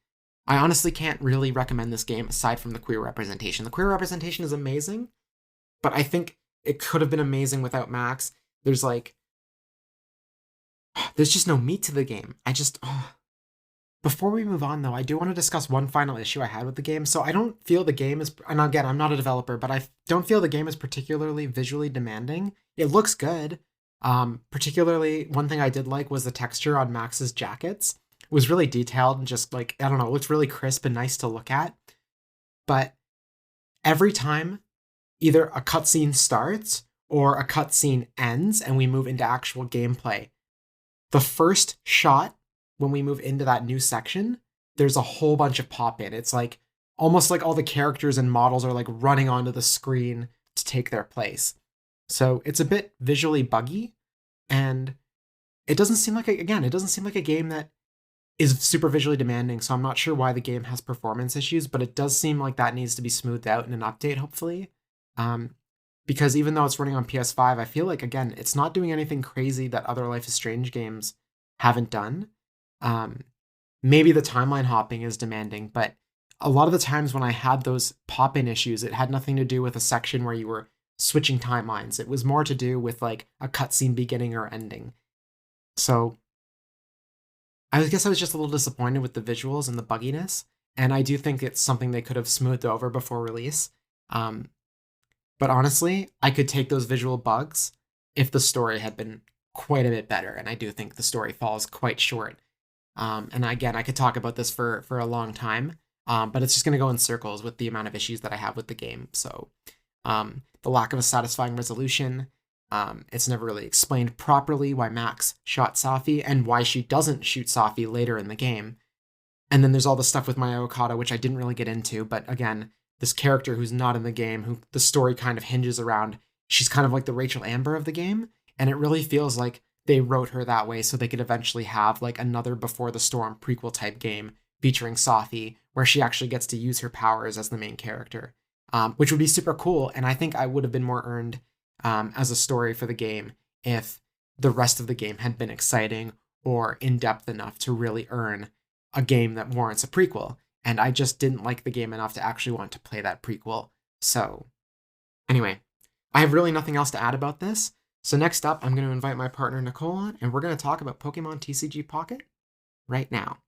I honestly can't really recommend this game aside from the queer representation. The queer representation is amazing, but I think it could have been amazing without Max. There's just no meat to the game. Before we move on, though, I do want to discuss one final issue I had with the game. So I don't feel the game is, and again, I'm not a developer, but I don't feel the game is particularly visually demanding. It looks good. Particularly, one thing I did like was the texture on Max's jackets. It was really detailed and just like, I don't know, it looks really crisp and nice to look at. But every time either a cutscene starts or a cutscene ends and we move into actual gameplay, the first shot when we move into that new section, there's a whole bunch of pop-in. It's like almost like all the characters and models are like running onto the screen to take their place. So it's a bit visually buggy, and it doesn't seem like a game that is super visually demanding. So I'm not sure why the game has performance issues, but it does seem like that needs to be smoothed out in an update, hopefully. Because even though it's running on PS5, I feel like, again, it's not doing anything crazy that other Life is Strange games haven't done. Maybe the timeline hopping is demanding, but a lot of the times when I had those pop-in issues, it had nothing to do with a section where you were switching timelines. It was more to do with like a cutscene beginning or ending. So I guess I was just a little disappointed with the visuals and the bugginess, and I do think it's something they could have smoothed over before release. But honestly, I could take those visual bugs if the story had been quite a bit better, and I do think the story falls quite short. And again, I could talk about this for a long time, but it's just going to go in circles with the amount of issues that I have with the game. So the lack of a satisfying resolution, it's never really explained properly why Max shot Safi and why she doesn't shoot Safi later in the game. And then there's all the stuff with Maya Okada, which I didn't really get into, but again, this character who's not in the game, who the story kind of hinges around, she's kind of like the Rachel Amber of the game, and it really feels like they wrote her that way so they could eventually have like another Before the Storm prequel type game featuring Safi, where she actually gets to use her powers as the main character, which would be super cool. And I think I would have been more earned as a story for the game if the rest of the game had been exciting or in-depth enough to really earn a game that warrants a prequel. And I just didn't like the game enough to actually want to play that prequel. So anyway, I have really nothing else to add about this. So next up, I'm going to invite my partner Nicole on, and we're going to talk about Pokémon TCG Pocket right now.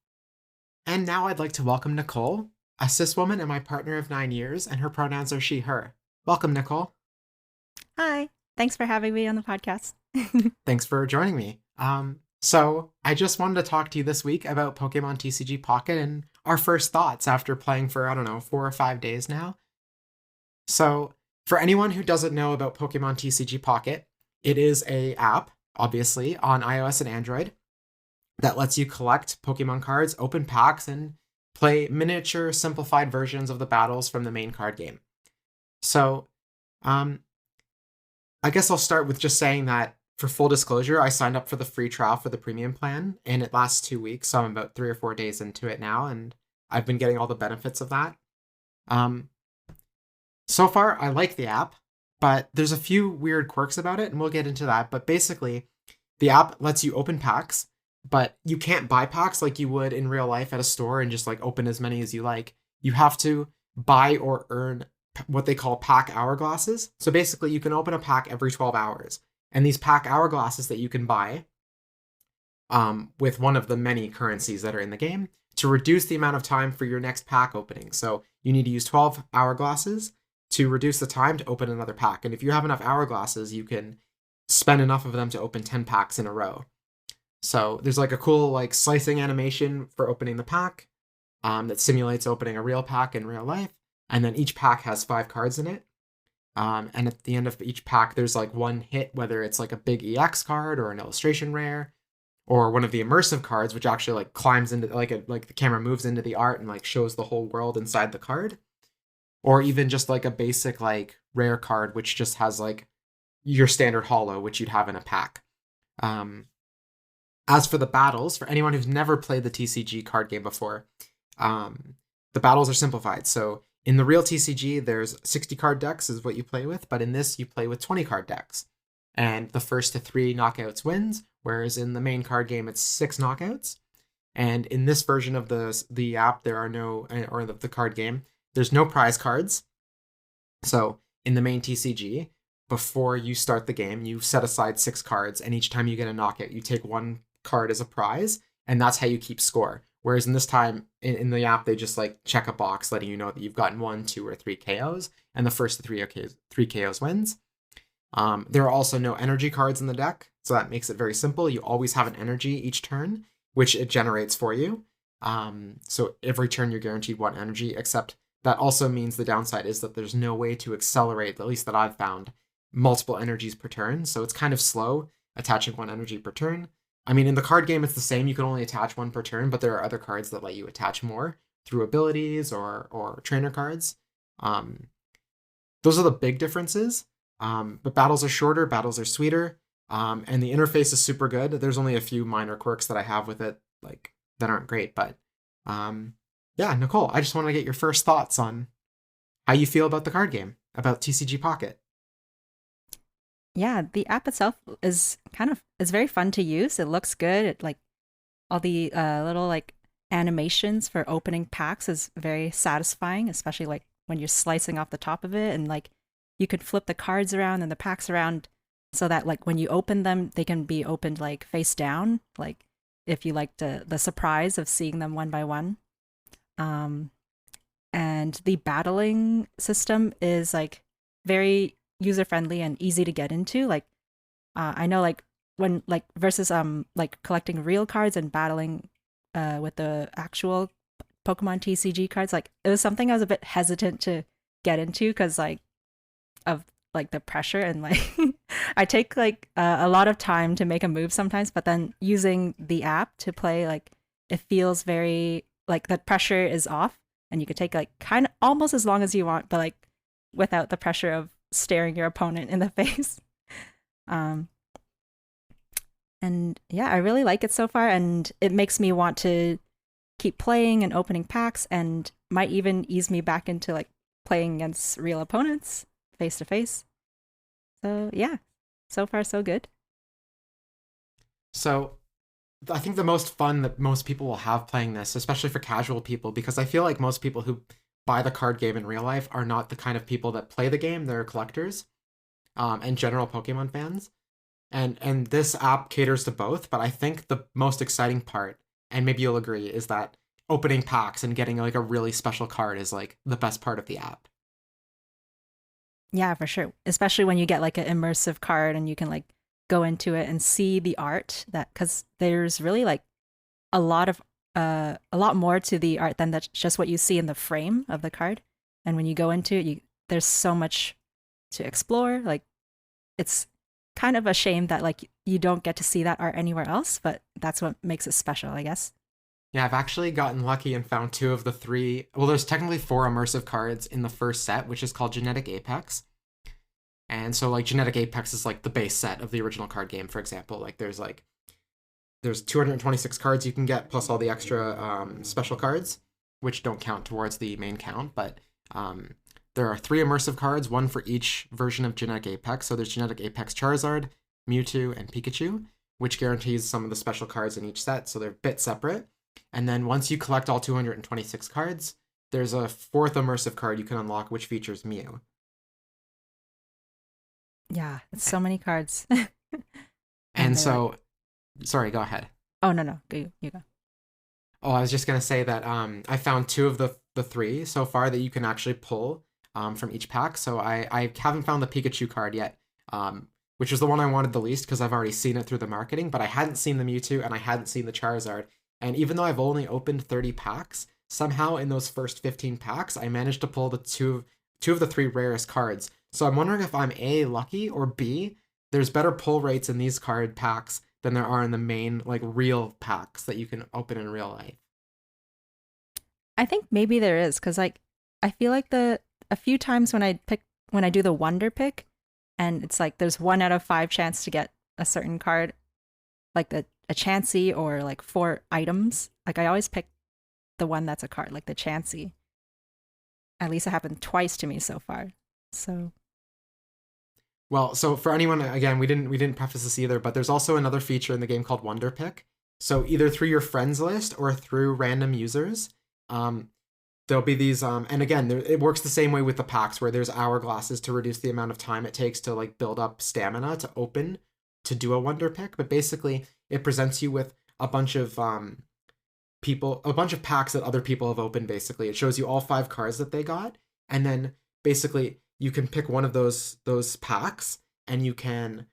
And now I'd like to welcome Nicole, a cis woman and my partner of 9 years, and her pronouns are she, her. Welcome, Nicole. Hi. Thanks for having me on the podcast. Thanks for joining me. So I just wanted to talk to you this week about Pokémon TCG Pocket and our first thoughts after playing for, 4 or 5 days now. So for anyone who doesn't know about Pokémon TCG Pocket, it is an app, obviously, on iOS and Android that lets you collect Pokemon cards, open packs, and play miniature, simplified versions of the battles from the main card game. So, I guess I'll start with just saying that, for full disclosure, I signed up for the free trial for the premium plan, and it lasts 2 weeks, so I'm about 3 or 4 days into it now, and I've been getting all the benefits of that. So far, I like the app, but there's a few weird quirks about it, and we'll get into that. But basically, the app lets you open packs, but you can't buy packs like you would in real life at a store and just like open as many as you like. You have to buy or earn what they call pack hourglasses. So basically, you can open a pack every 12 hours. And these pack hourglasses that you can buy with one of the many currencies that are in the game to reduce the amount of time for your next pack opening. So you need to use 12 hourglasses to reduce the time to open another pack. And if you have enough hourglasses, you can spend enough of them to open 10 packs in a row. So there's like a cool like slicing animation for opening the pack that simulates opening a real pack in real life. And then each pack has 5 cards in it. And at the end of each pack, there's like one hit, whether it's like a big EX card or an illustration rare, or one of the immersive cards, which actually like climbs into like the camera moves into the art and like shows the whole world inside the card, or even just like a basic like rare card, which just has like your standard holo, which you'd have in a pack. As for the battles, for anyone who's never played the TCG card game before, the battles are simplified. So in the real TCG, there's 60 card decks is what you play with, but in this, you play with 20 card decks. And the first to 3 knockouts wins, whereas in the main card game, it's 6 knockouts. And in this version of the app, there are no, or the card game, there's no prize cards. So in the main TCG, before you start the game, you set aside 6 cards, and each time you get a knockout, you take 1 card as a prize, and that's how you keep score. Whereas in this time, in the app, they just like check a box letting you know that you've gotten 1, 2, or 3 KOs, and the first 3 KOs wins. There are also no energy cards in the deck, so that makes it very simple. You always have an energy each turn, which it generates for you. So every turn you're guaranteed 1 energy, except that also means the downside is that there's no way to accelerate, at least that I've found, multiple energies per turn. So it's kind of slow attaching 1 energy per turn. I mean, in the card game, it's the same. You can only attach 1 per turn, but there are other cards that let you attach more through abilities or trainer cards. Those are the big differences. But battles are shorter, battles are sweeter, and the interface is super good. There's only a few minor quirks that I have with it, like that aren't great. But yeah, Nicole, I just want to get your first thoughts on how you feel about the card game, about TCG Pocket. Yeah, the app itself is it's very fun to use. It looks good. It like all the little like animations for opening packs is very satisfying, especially like when you're slicing off the top of it, and like you could flip the cards around and the packs around so that like when you open them, they can be opened like face down, like if you like the surprise of seeing them one by one. Um, and the battling system is like very user friendly and easy to get into. Like I know like when like versus like collecting real cards and battling with the actual Pokemon TCG cards, like it was something I was a bit hesitant to get into because like of like the pressure and like I take like a lot of time to make a move sometimes, but then using the app to play, like it feels very like the pressure is off and you could take like kind of almost as long as you want, but like without the pressure of staring your opponent in the face. um and yeah, I really like it so far, and it makes me want to keep playing and opening packs, and might even ease me back into like playing against real opponents face to face. So yeah, so far so good. So I think the most fun that most people will have playing this, especially for casual people, because I feel like most people who buy the card game in real life are not the kind of people that play the game. They're collectors and general Pokemon fans. And this app caters to both, but I think the most exciting part, and maybe you'll agree, is that opening packs and getting like a really special card is like the best part of the app. Yeah, for sure. Especially when you get like an immersive card and you can like go into it and see the art, that because there's really like a lot more to the art than that's just what you see in the frame of the card. And when you go into it, there's so much to explore. Like it's kind of a shame that like you don't get to see that art anywhere else, but that's what makes it special, I guess. Yeah, I've actually gotten lucky and found 2 of the 3. Well, there's technically 4 immersive cards in the first set, which is called Genetic Apex. And so like Genetic Apex is like the base set of the original card game, for example. There's 226 cards you can get plus all the extra special cards, which don't count towards the main count, but there are 3 immersive cards, 1 for each version of Genetic Apex. So there's Genetic Apex Charizard, Mewtwo, and Pikachu, which guarantees some of the special cards in each set, so they're a bit separate. And then once you collect all 226 cards, there's a 4th immersive card you can unlock, which features Mew. Yeah, it's so many cards. And They're like so, sorry, go ahead. Oh no, you go. Oh, I was just gonna say that I found two of the three so far that you can actually pull from each pack. So I haven't found the Pikachu card yet, which was the one I wanted the least because I've already seen it through the marketing. But I hadn't seen the Mewtwo and I hadn't seen the Charizard. And even though I've only opened 30 packs, somehow in those first 15 packs, I managed to pull the two of the three rarest cards. So I'm wondering if I'm A, lucky, or B, there's better pull rates in these card packs than there are in the main like real packs that you can open in real life. I think maybe there is because like I feel like the a few times when I do the wonder pick, and it's like there's 1 out of 5 chance to get a certain card, like a Chansey or like 4 items. Like I always pick the one that's a card, like the Chansey. At least it happened twice to me so far. So Well, so for anyone, again, we didn't preface this either, but there's also another feature in the game called Wonder Pick. So either through your friends list or through random users, um, there'll be these, and again, it works the same way with the packs where there's hourglasses to reduce the amount of time it takes to like build up stamina to open to do a Wonder Pick. But basically, it presents you with a bunch of a bunch of packs that other people have opened. Basically, it shows you all 5 cards that they got, and then basically you can pick one of those packs, and you can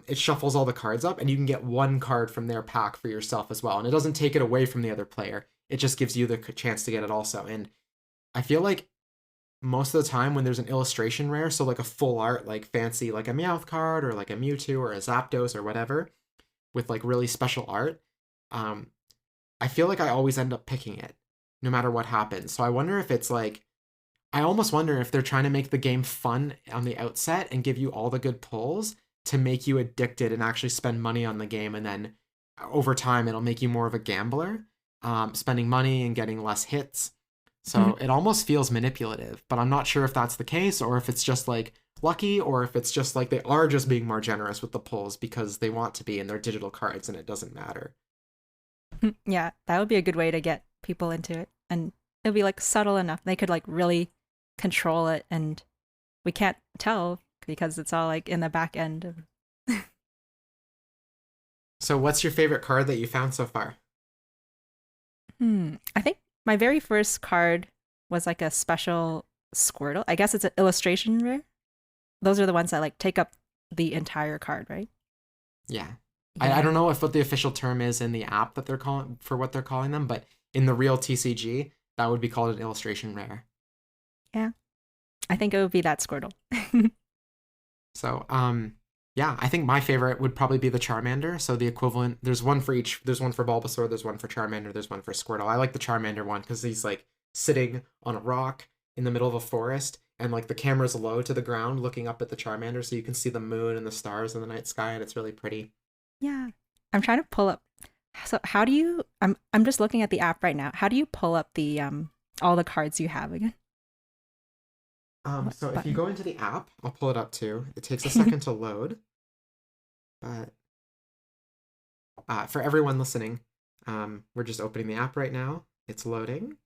it shuffles all the cards up, and you can get 1 card from their pack for yourself as well, and it doesn't take it away from the other player. It just gives you the chance to get it also. And I feel like most of the time when there's an illustration rare, so like a full art, like fancy, like a Meowth card or like a Mewtwo or a Zapdos or whatever, with like really special art, um, I feel like I always end up picking it, no matter what happens. So I wonder if it's like, I almost wonder if they're trying to make the game fun on the outset and give you all the good pulls to make you addicted and actually spend money on the game. And then over time, it'll make you more of a gambler, spending money and getting less hits. So it almost feels manipulative, but I'm not sure if that's the case or if it's just like lucky or if it's just like they are just being more generous with the pulls because they want to be in their digital cards and it doesn't matter. yeah, that would be a good way to get people into it, and it'll be like subtle enough they could like really control it, and we can't tell because it's all like in the back end of. So what's your favorite card that you found so far? I think my very first card was like a special Squirtle. I guess it's an illustration rare. Those are the ones that like take up the entire card, right? Yeah. I Yeah. don't know if what the official term is in the app that they're calling for what they're calling them, but in the real TCG, that would be called an illustration rare. Yeah. I think it would be that Squirtle. So, yeah, I think my favorite would probably be the Charmander. So the equivalent, there's one for each. There's one for Bulbasaur, there's one for Charmander, there's one for Squirtle. I like the Charmander one because he's like sitting on a rock in the middle of a forest, and like the camera's low to the ground, looking up at the Charmander, so you can see the moon and the stars in the night sky, and it's really pretty. Yeah. I'm trying to pull up. So how do you I'm just looking at the app right now. How do you pull up the all the cards you have again? What So if you button? go into the app, I'll pull it up too. It takes a second to load, but for everyone listening, we're just opening the app right now. It's loading.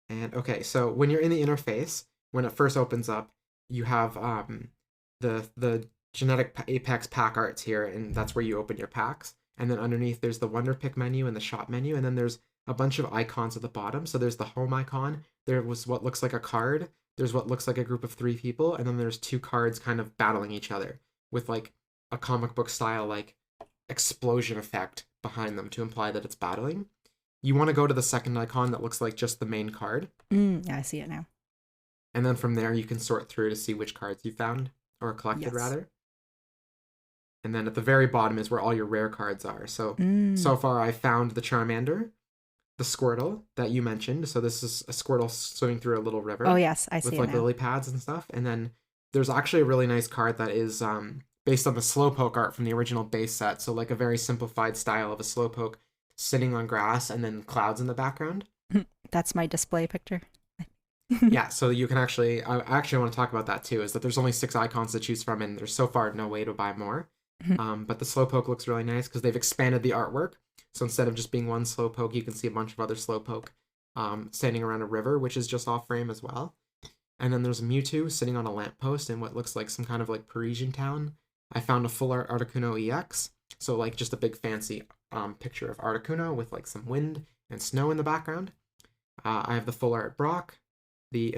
And okay, so when you're in the interface, when it first opens up, you have the genetic Apex pack arts here, and that's where you open your packs. And then underneath, there's the Wonder Pick menu and the shop menu, and then there's a bunch of icons at the bottom. So there's the home icon. There was what looks like a card. There's what looks like a group of 3 people, and then there's 2 cards kind of battling each other with like a comic book style like explosion effect behind them to imply that it's battling. You want to go to the second icon that looks like just the main card, Yeah, I see it now. and then from there you can sort through to see which cards you found or collected Yes. rather. And then at the very bottom is where all your rare cards are. So Mm. so far I found the Charmander, the Squirtle that you mentioned. So this is a Squirtle swimming through a little Oh river yes, I see with it like now. lily pads and stuff. And then there's actually a really nice card that is based on the Slowpoke art from the original base set. So like a very simplified style of a Slowpoke sitting on grass and then clouds in the background. That's my display picture. Yeah, so you can actually, I actually want to talk about that too, is that there's only 6 icons to choose from, and there's so far no way to buy more. But the Slowpoke looks really nice because they've expanded the artwork. So instead of just being one Slowpoke, you can see a bunch of other Slowpoke standing around a river, which is just off frame as well. And then there's Mewtwo sitting on a lamppost in what looks like some kind of like Parisian town. I found a full art Articuno EX. So like just a big fancy picture of Articuno with like some wind and snow in the background. I have the full art Brock, the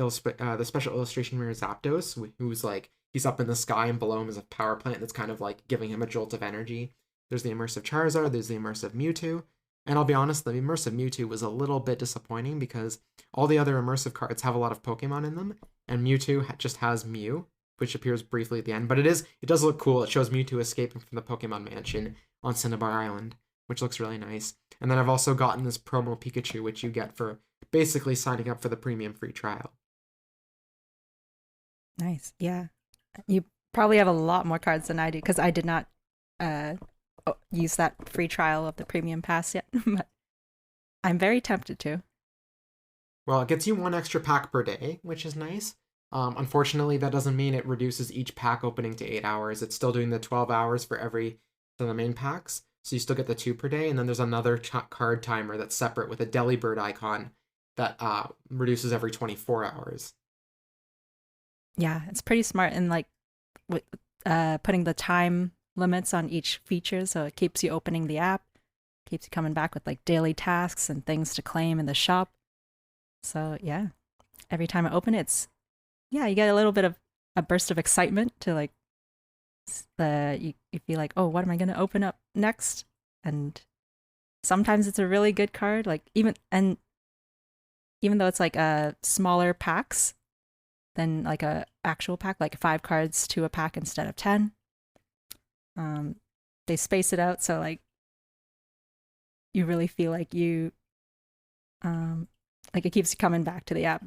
special illustration mirror Zapdos, who's like he's up in the sky and below him is a power plant that's kind of like giving him a jolt of energy. There's the immersive Charizard, there's the immersive Mewtwo, and I'll be honest, the immersive Mewtwo was a little bit disappointing because all the other immersive cards have a lot of Pokemon in them, and Mewtwo just has Mew, which appears briefly at the end. But it does look cool. It shows Mewtwo escaping from the Pokemon Mansion on Cinnabar Island, which looks really nice. And then I've also gotten this promo Pikachu, which you get for basically signing up for the premium free trial. Nice. Yeah. You probably have a lot more cards than I do because I did not uh use that free trial of the premium pass yet. But I'm very tempted to. Well, it gets you one extra pack per day, which is nice. Unfortunately, that doesn't mean it reduces each pack opening to 8 hours. It's still doing the 12 hours for the main packs. So you still get the 2 per day. And then there's another card timer that's separate with a Delibird icon that reduces every 24 hours. Yeah, it's pretty smart and like with putting the time limits on each feature so it keeps you opening the app, keeps you coming back with like daily tasks and things to claim in the shop. So yeah, every time I open it, you get a little bit of a burst of excitement to like you feel like, oh, what am I going to open up next? And sometimes it's a really good card, like even though it's like smaller packs than like a actual pack, like 5 cards to a pack instead of 10. They space it out so like you really feel like you like it keeps you coming back to the app.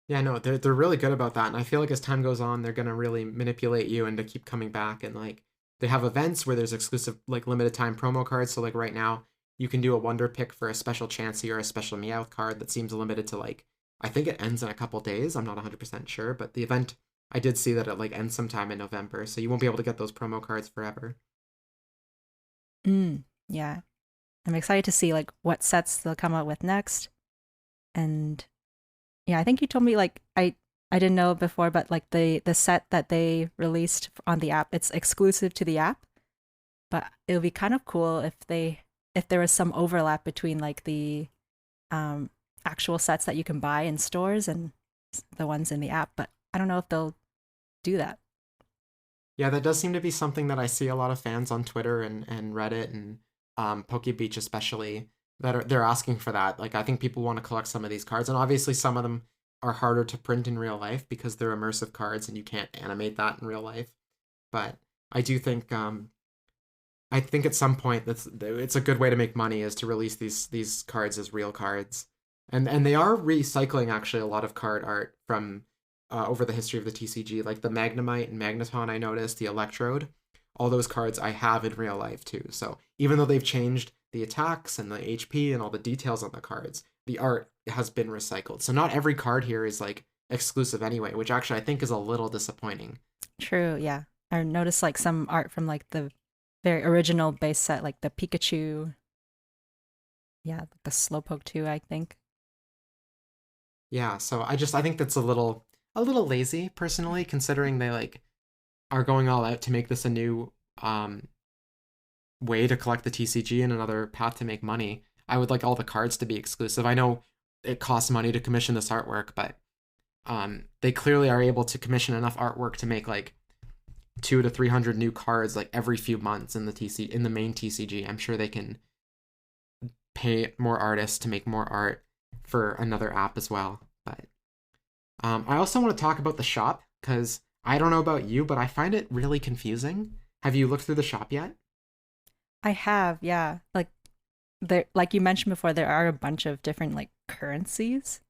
Yeah, no, they're really good about that, and I feel like as time goes on, they're gonna really manipulate you and to keep coming back. And like they have events where there's exclusive like limited time promo cards. So like right now, you can do a wonder pick for a special Chansey or a special Meowth card that seems limited to like I think it ends in a couple days. I'm not 100% sure, but the event I did see that it like ends sometime in November, so you won't be able to get those promo cards forever. Yeah, I'm excited to see like what sets they'll come out with next. And yeah, I think you told me like I didn't know before, but like the set that they released on the app, it's exclusive to the app. But it would be kind of cool if there was some overlap between like the actual sets that you can buy in stores and the ones in the app. But I don't know if they'll do that. Yeah, that does seem to be something that I see a lot of fans on Twitter and Reddit and PokeBeach especially they're asking for that. Like I think people want to collect some of these cards, and obviously some of them are harder to print in real life because they're immersive cards and you can't animate that in real life. But I do think I think at some point it's a good way to make money is to release these cards as real cards, and they are recycling actually a lot of card art from over the history of the TCG, like the Magnemite and Magneton. I noticed the Electrode, all those cards I have in real life too. So even though they've changed the attacks and the HP and all the details on the cards, the art has been recycled. So not every card here is like exclusive anyway, which actually I think is a little disappointing. True, yeah. I noticed like some art from like the very original base set, like the Pikachu. Yeah, the Slowpoke too, I think. Yeah, so I think that's a little lazy personally, considering they like are going all out to make this a new way to collect the TCG and another path to make money. I would like all the cards to be exclusive. I know it costs money to commission this artwork, but they clearly are able to commission enough artwork to make like 200 to 300 new cards like every few months in the main TCG. I'm sure they can pay more artists to make more art for another app as well. But I also want to talk about the shop because I don't know about you, but I find it really confusing. Have you looked through the shop yet? I have, yeah. Like you mentioned before, there are a bunch of different like currencies.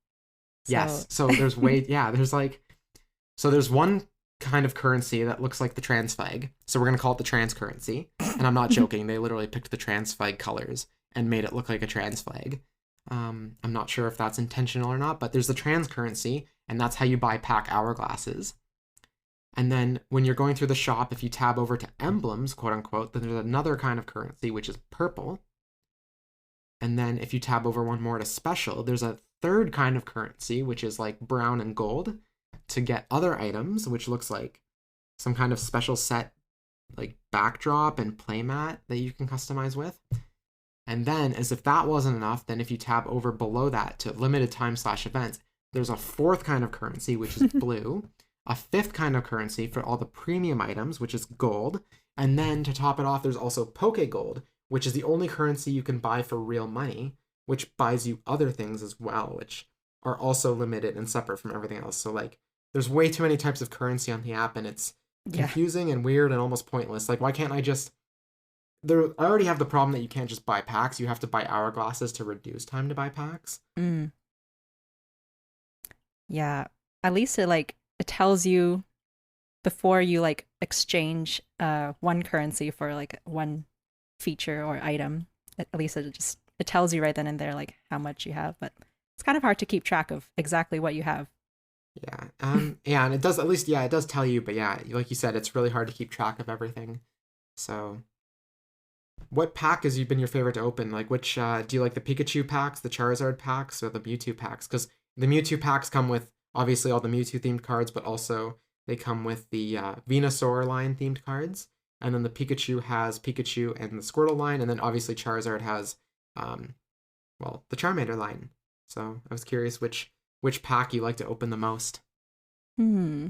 Yes. So there's there's one kind of currency that looks like the trans flag. So we're gonna call it the trans currency. And I'm not joking. They literally picked the trans flag colors and made it look like a trans flag. I'm not sure if that's intentional or not, but there's the trans currency, and that's how you buy pack hourglasses. And then when you're going through the shop, if you tab over to emblems, quote unquote, then there's another kind of currency, which is purple. And then if you tab over one more to special, there's a third kind of currency, which is like brown and gold, to get other items, which looks like some kind of special set like backdrop and playmat that you can customize with. And then, as if that wasn't enough, then if you tab over below that to limited time slash events, there's a fourth kind of currency, which is blue, a fifth kind of currency for all the premium items, which is gold. And then to top it off, there's also Poke Gold, which is the only currency you can buy for real money, which buys you other things as well, which are also limited and separate from everything else. So like there's way too many types of currency on the app, and it's Yeah. confusing and weird and almost pointless. Like why can't I just I already have the problem that you can't just buy packs. You have to buy hourglasses to reduce time to buy packs. Mm. Yeah. At least it tells you before you like exchange one currency for like one feature or item. At least it tells you right then and there like how much you have, but it's kind of hard to keep track of exactly what you have. Yeah. Yeah, and it does at least yeah, it does tell you, but yeah, like you said, it's really hard to keep track of everything. So what pack has been your favorite to open? Like which do you like the Pikachu packs, the Charizard packs, or the Mewtwo packs? Because the Mewtwo packs come with obviously all the Mewtwo themed cards, but also they come with the Venusaur line themed cards. And then the Pikachu has Pikachu and the Squirtle line, and then obviously Charizard has um the Charmander line. So I was curious which pack you like to open the most. Hmm.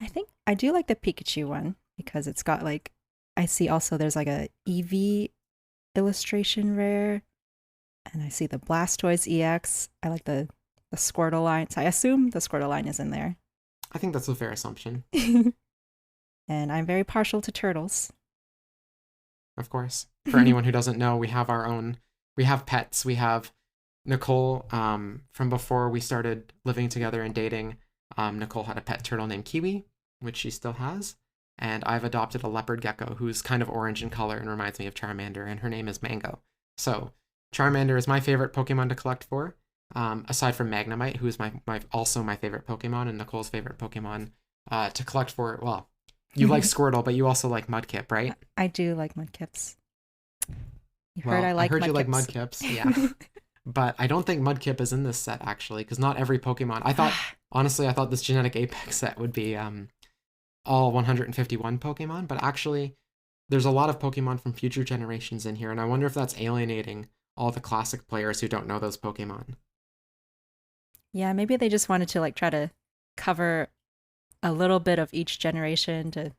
I think I do like the Pikachu one because it's got like I see also there's like a EV illustration rare, and I see the Blastoise EX. I like the Squirtle line, so I assume the Squirtle line is in there. I think that's a fair assumption. And I'm very partial to turtles. Of course. For anyone who doesn't know, we have pets. We have Nicole, from before we started living together and dating. Nicole had a pet turtle named Kiwi, which she still has. And I've adopted a leopard gecko who's kind of orange in color and reminds me of Charmander, and her name is Mango. So Charmander is my favorite Pokemon to collect for, aside from Magnemite, who is also my favorite Pokemon and Nicole's favorite Pokemon to collect for. Well, you like Squirtle, but you also like Mudkip, right? I do like Mudkips. You Well, heard I like heard Mudkips. you like Mudkips, yeah. But I don't think Mudkip is in this set actually, because not every Pokemon. Honestly, I thought this Genetic Apex set would be all 151 Pokemon, but actually, there's a lot of Pokemon from future generations in here, and I wonder if that's alienating all the classic players who don't know those Pokemon. Yeah, maybe they just wanted to like try to cover a little bit of each generation to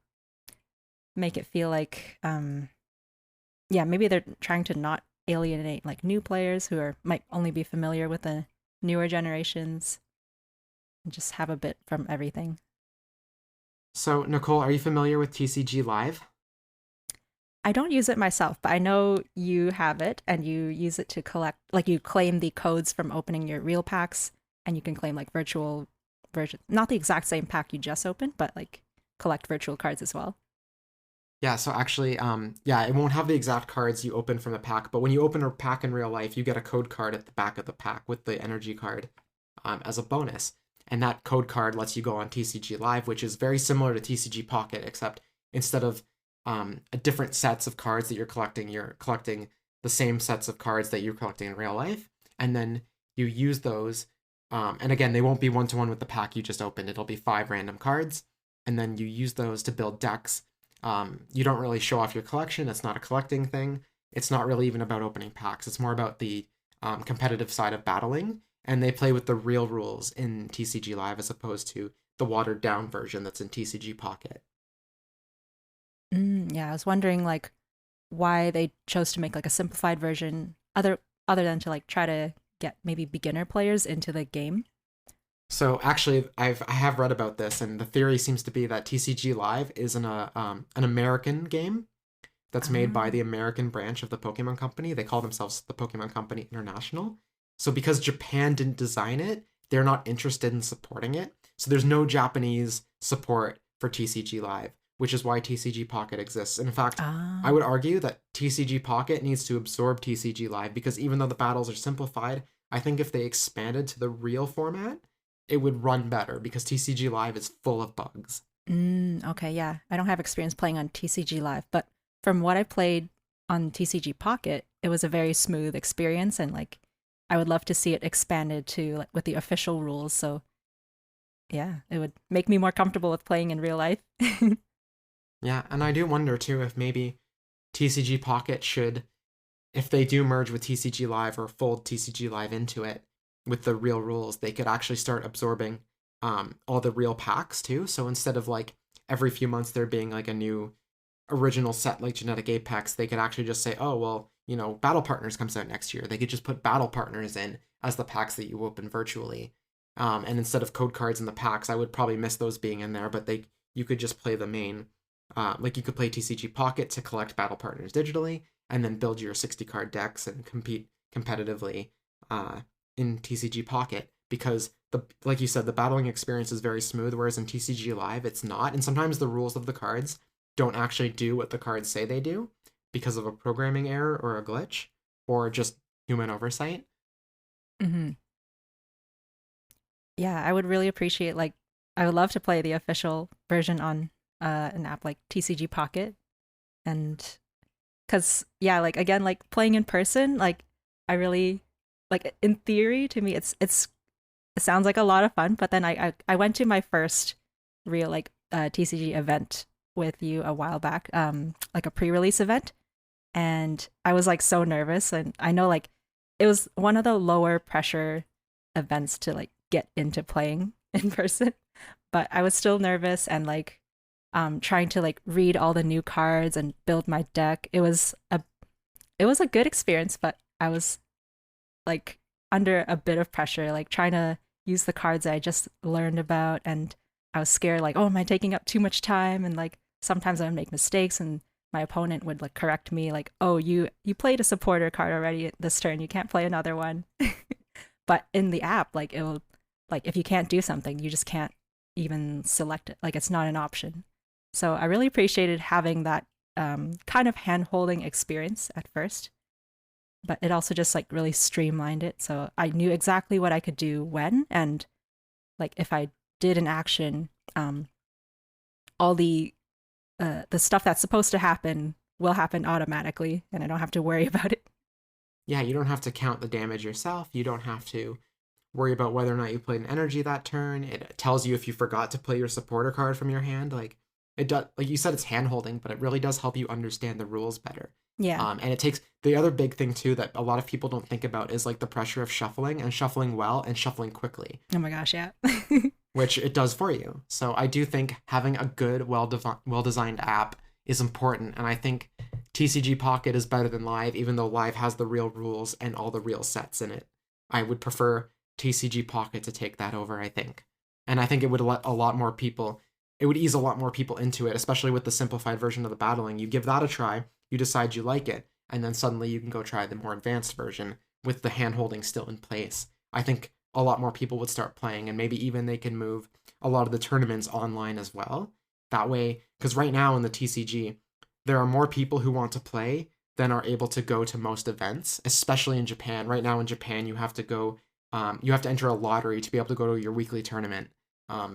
make it feel like yeah, maybe they're trying to not alienate like new players who might only be familiar with the newer generations and just have a bit from everything. So, Nicole, are you familiar with TCG Live? I don't use it myself, but I know you have it and you use it to collect, like you claim the codes from opening your real packs and you can claim like virtual version, not the exact same pack you just opened, but like collect virtual cards as well. Yeah, so actually, yeah, it won't have the exact cards you open from the pack, but when you open a pack in real life, you get a code card at the back of the pack with the energy card as a bonus. And that code card lets you go on TCG Live, which is very similar to TCG Pocket, except instead of different sets of cards that you're collecting the same sets of cards that you're collecting in real life. And then you use those. And again, they won't be one-to-one with the pack you just opened. It'll be 5 random cards. And then you use those to build decks. You don't really show off your collection. It's not a collecting thing. It's not really even about opening packs. It's more about the competitive side of battling. And they play with the real rules in TCG Live as opposed to the watered down version that's in TCG Pocket. Yeah, I was wondering like why they chose to make like a simplified version other than to like try to get maybe beginner players into the game. So actually, I have read about this, and the theory seems to be that TCG Live is an American game that's made by the American branch of the Pokemon Company. They call themselves the Pokemon Company International. So because Japan didn't design it, they're not interested in supporting it. So there's no Japanese support for TCG Live, which is why TCG Pocket exists. And in fact, I would argue that TCG Pocket needs to absorb TCG Live because even though the battles are simplified, I think if they expanded to the real format, it would run better because TCG Live is full of bugs. Okay, yeah. I don't have experience playing on TCG Live, but from what I played on TCG Pocket, it was a very smooth experience and like I would love to see it expanded to like with the official rules. So yeah, it would make me more comfortable with playing in real life. Yeah, and I do wonder too if maybe TCG Pocket should, if they do merge with TCG Live or fold TCG Live into it with the real rules, they could actually start absorbing all the real packs too. So instead of like every few months there being like a new original set like Genetic Apex, they could actually just say, oh, well, Battle Partners comes out next year. They could just put Battle Partners in as the packs that you open virtually. And instead of code cards in the packs, I would probably miss those being in there, but you could just play the main. Like you could play TCG Pocket to collect Battle Partners digitally, and then build your 60 card decks and compete competitively in TCG Pocket because like you said, the battling experience is very smooth, whereas in TCG Live it's not, and sometimes the rules of the cards don't actually do what the cards say they do because of a programming error or a glitch or just human oversight. Hmm. Yeah, I would really appreciate like I would love to play the official version on an app like TCG Pocket, and because yeah, like again, like playing in person, like I really like in theory to me it sounds like a lot of fun, but then I went to my first real like TCG event with you a while back, like a pre-release event, and I was like so nervous, and I know like it was one of the lower pressure events to like get into playing in person, but I was still nervous and like trying to like read all the new cards and build my deck. It was a good experience, but I was like under a bit of pressure, like trying to use the cards that I just learned about, and I was scared like, oh, am I taking up too much time? And like sometimes I would make mistakes and my opponent would like correct me like, oh, you played a supporter card already this turn, you can't play another one. But in the app, like it will, like if you can't do something, you just can't even select it, like it's not an option. So I really appreciated having that kind of hand holding experience at first, but it also just like really streamlined it. So I knew exactly what I could do when, and like if I did an action, all the stuff that's supposed to happen will happen automatically, and I don't have to worry about it. Yeah, you don't have to count the damage yourself. You don't have to worry about whether or not you played an energy that turn. It tells you if you forgot to play your supporter card from your hand. Like it does, like you said, it's hand holding, but it really does help you understand the rules better. Yeah. And it takes the other big thing too that a lot of people don't think about is like the pressure of shuffling and shuffling well and shuffling quickly, Oh my gosh, yeah. which it does for you. So I do think having a good, well designed app is important, and I think TCG Pocket is better than Live, even though Live has the real rules and all the real sets in it. I would prefer TCG Pocket to take that over, I think. And I think it would let a lot more people, it would ease a lot more people into it, especially with the simplified version of the battling. You give that a try, you decide you like it, and then suddenly you can go try the more advanced version with the hand holding still in place. I think a lot more people would start playing, and maybe even they can move a lot of the tournaments online as well. That way, because right now in the TCG, there are more people who want to play than are able to go to most events, especially in Japan. Right now in Japan, you have to enter a lottery to be able to go to your weekly tournament.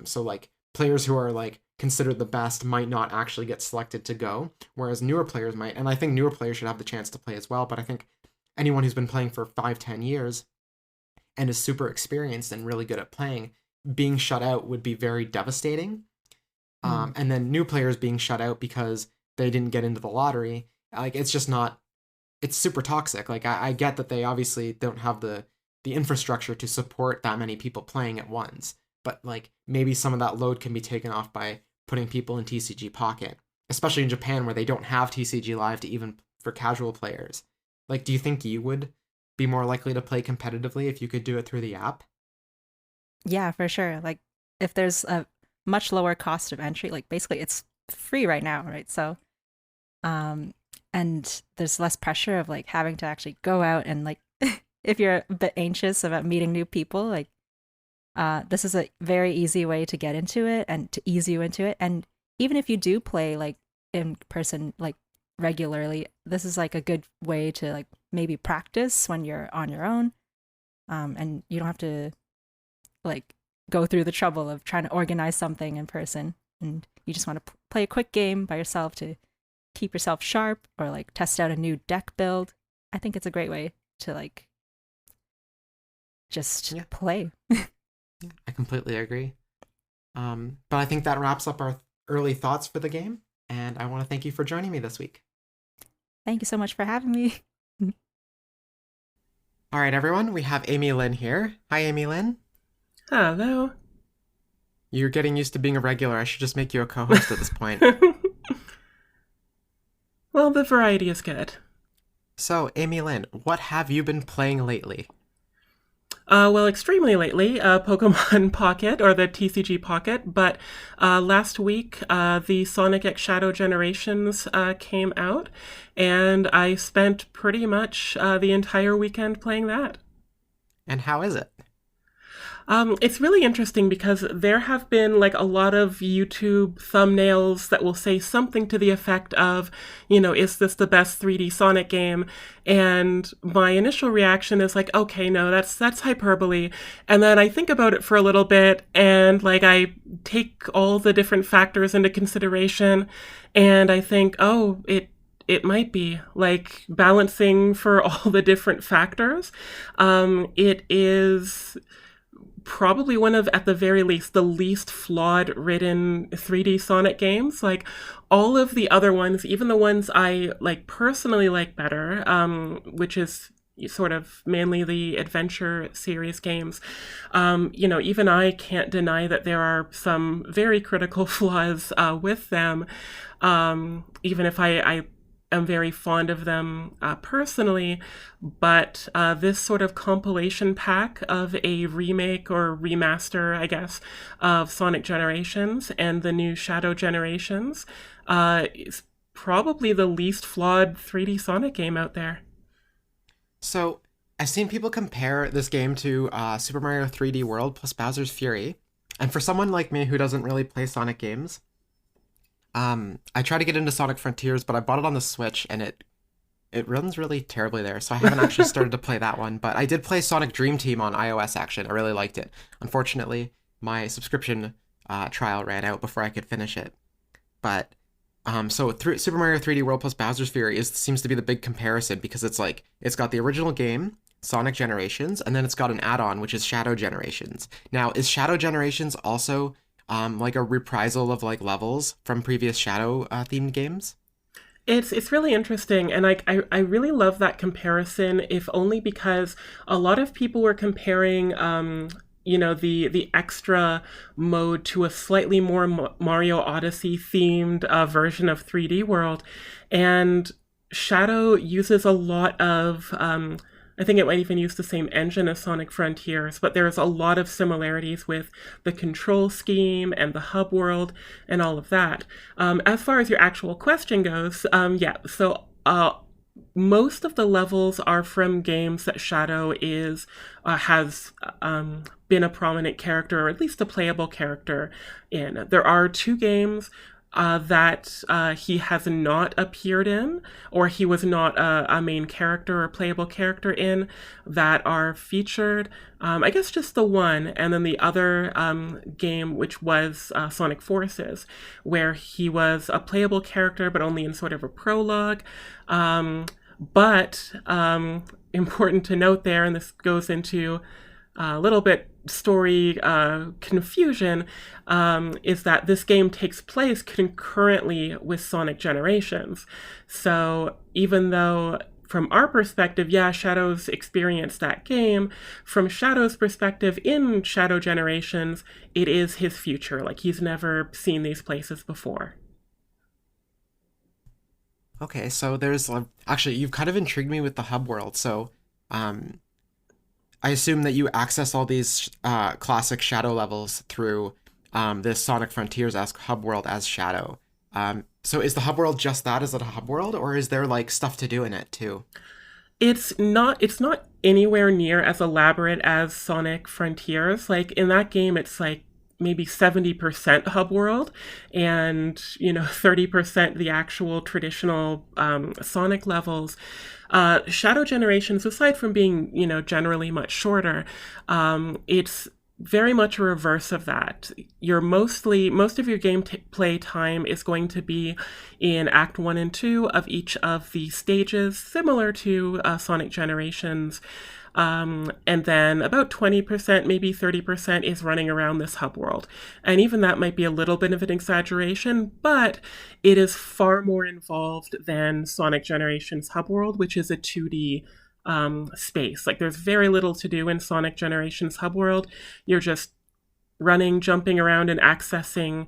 So like players who are like considered the best might not actually get selected to go, whereas newer players might. And I think newer players should have the chance to play as well. But I think anyone who's been playing for 5, 10 years and is super experienced and really good at playing, being shut out would be very devastating. Mm. And then new players being shut out because they didn't get into the lottery, like it's just not. It's super toxic. Like I get that they obviously don't have the infrastructure to support that many people playing at once, but like maybe some of that load can be taken off by putting people in TCG Pocket, especially in Japan where they don't have TCG Live to even for casual players. Like, do you think you would be more likely to play competitively if you could do it through the app? Yeah, for sure. Like if there's a much lower cost of entry, like basically it's free right now, right? So um and there's less pressure of like having to actually go out and like if you're a bit anxious about meeting new people, like this is a very easy way to get into it and to ease you into it. And even if you do play like in person like regularly, this is like a good way to like maybe practice when you're on your own. And you don't have to like go through the trouble of trying to organize something in person, and you just want to play a quick game by yourself to keep yourself sharp or like test out a new deck build. I think it's a great way to like just Yeah, play. yeah, I completely agree. But I think that wraps up our early thoughts for the game. and I want to thank you for joining me this week. Thank you so much for having me. All right, everyone, we have Amy-Lynn here. Hi, Amy-Lynn. Hello. You're getting used to being a regular. I should just make you a co-host at this point. Well, the variety is good. So, Amy-Lynn, what have you been playing lately? Well, extremely lately, Pokemon Pocket, or the TCG Pocket, but last week, the Sonic X Shadow Generations came out, and I spent pretty much the entire weekend playing that. And how is it? It's really interesting because there have been like a lot of YouTube thumbnails that will say something to the effect of, is this the best 3D Sonic game? And my initial reaction is like, okay, no, that's hyperbole. And then I think about it for a little bit and like I take all the different factors into consideration and I think, oh, it might be like balancing for all the different factors. It is probably one of, at the very least, the least flawed written 3D Sonic games. Like all of the other ones, even the ones I like personally like better, which is sort of mainly the adventure series games, even I can't deny that there are some very critical flaws with them. Even if I am very fond of them personally, but this sort of compilation pack of a remake or remaster, I guess, of Sonic Generations and the new Shadow Generations is probably the least flawed 3D Sonic game out there. So, I've seen people compare this game to Super Mario 3D World plus Bowser's Fury, and for someone like me who doesn't really play Sonic games, I tried to get into Sonic Frontiers, but I bought it on the Switch, and it runs really terribly there, so I haven't actually started to play that one. But I did play Sonic Dream Team on iOS, actually. I really liked it. Unfortunately, my subscription trial ran out before I could finish it. But, Super Mario 3D World plus Bowser's Fury seems to be the big comparison, because it's got the original game, Sonic Generations, and then it's got an add-on, which is Shadow Generations. Now, is Shadow Generations also like a reprisal of like levels from previous Shadow themed games? It's really interesting, and I really love that comparison, if only because a lot of people were comparing the extra mode to a slightly more Mario Odyssey themed version of 3D World, and Shadow uses a lot of I think it might even use the same engine as Sonic Frontiers, but there's a lot of similarities with the control scheme and the hub world and all of that. As far as your actual question goes, most of the levels are from games that Shadow has been a prominent character, or at least a playable character in. There are two games that he has not appeared in, or he was not a main character or playable character in, that are featured. I guess just the one, and then the other game, which was Sonic Forces, where he was a playable character, but only in sort of a prologue. But important to note there, and this goes into a little bit story confusion, is that this game takes place concurrently with Sonic Generations. So even though from our perspective, yeah, Shadow's experienced that game, from Shadow's perspective in Shadow Generations, it is his future. Like, he's never seen these places before. Okay, so there's actually, you've kind of intrigued me with the hub world. So I assume that you access all these classic Shadow levels through this Sonic Frontiers-esque hub world as Shadow. So is the hub world just that? Is it a hub world, or is there like stuff to do in it too? It's not anywhere near as elaborate as Sonic Frontiers. Like, in that game, it's like maybe 70% hub world and 30% the actual traditional Sonic levels. Shadow Generations, aside from being generally much shorter, it's very much a reverse of that. Most of your play time is going to be in Act 1 and 2 of each of the stages, similar to Sonic Generations. And then about 20%, maybe 30% is running around this hub world. And even that might be a little bit of an exaggeration, but it is far more involved than Sonic Generations hub world, which is a 2D space. Like, there's very little to do in Sonic Generations hub world. You're just running, jumping around, and accessing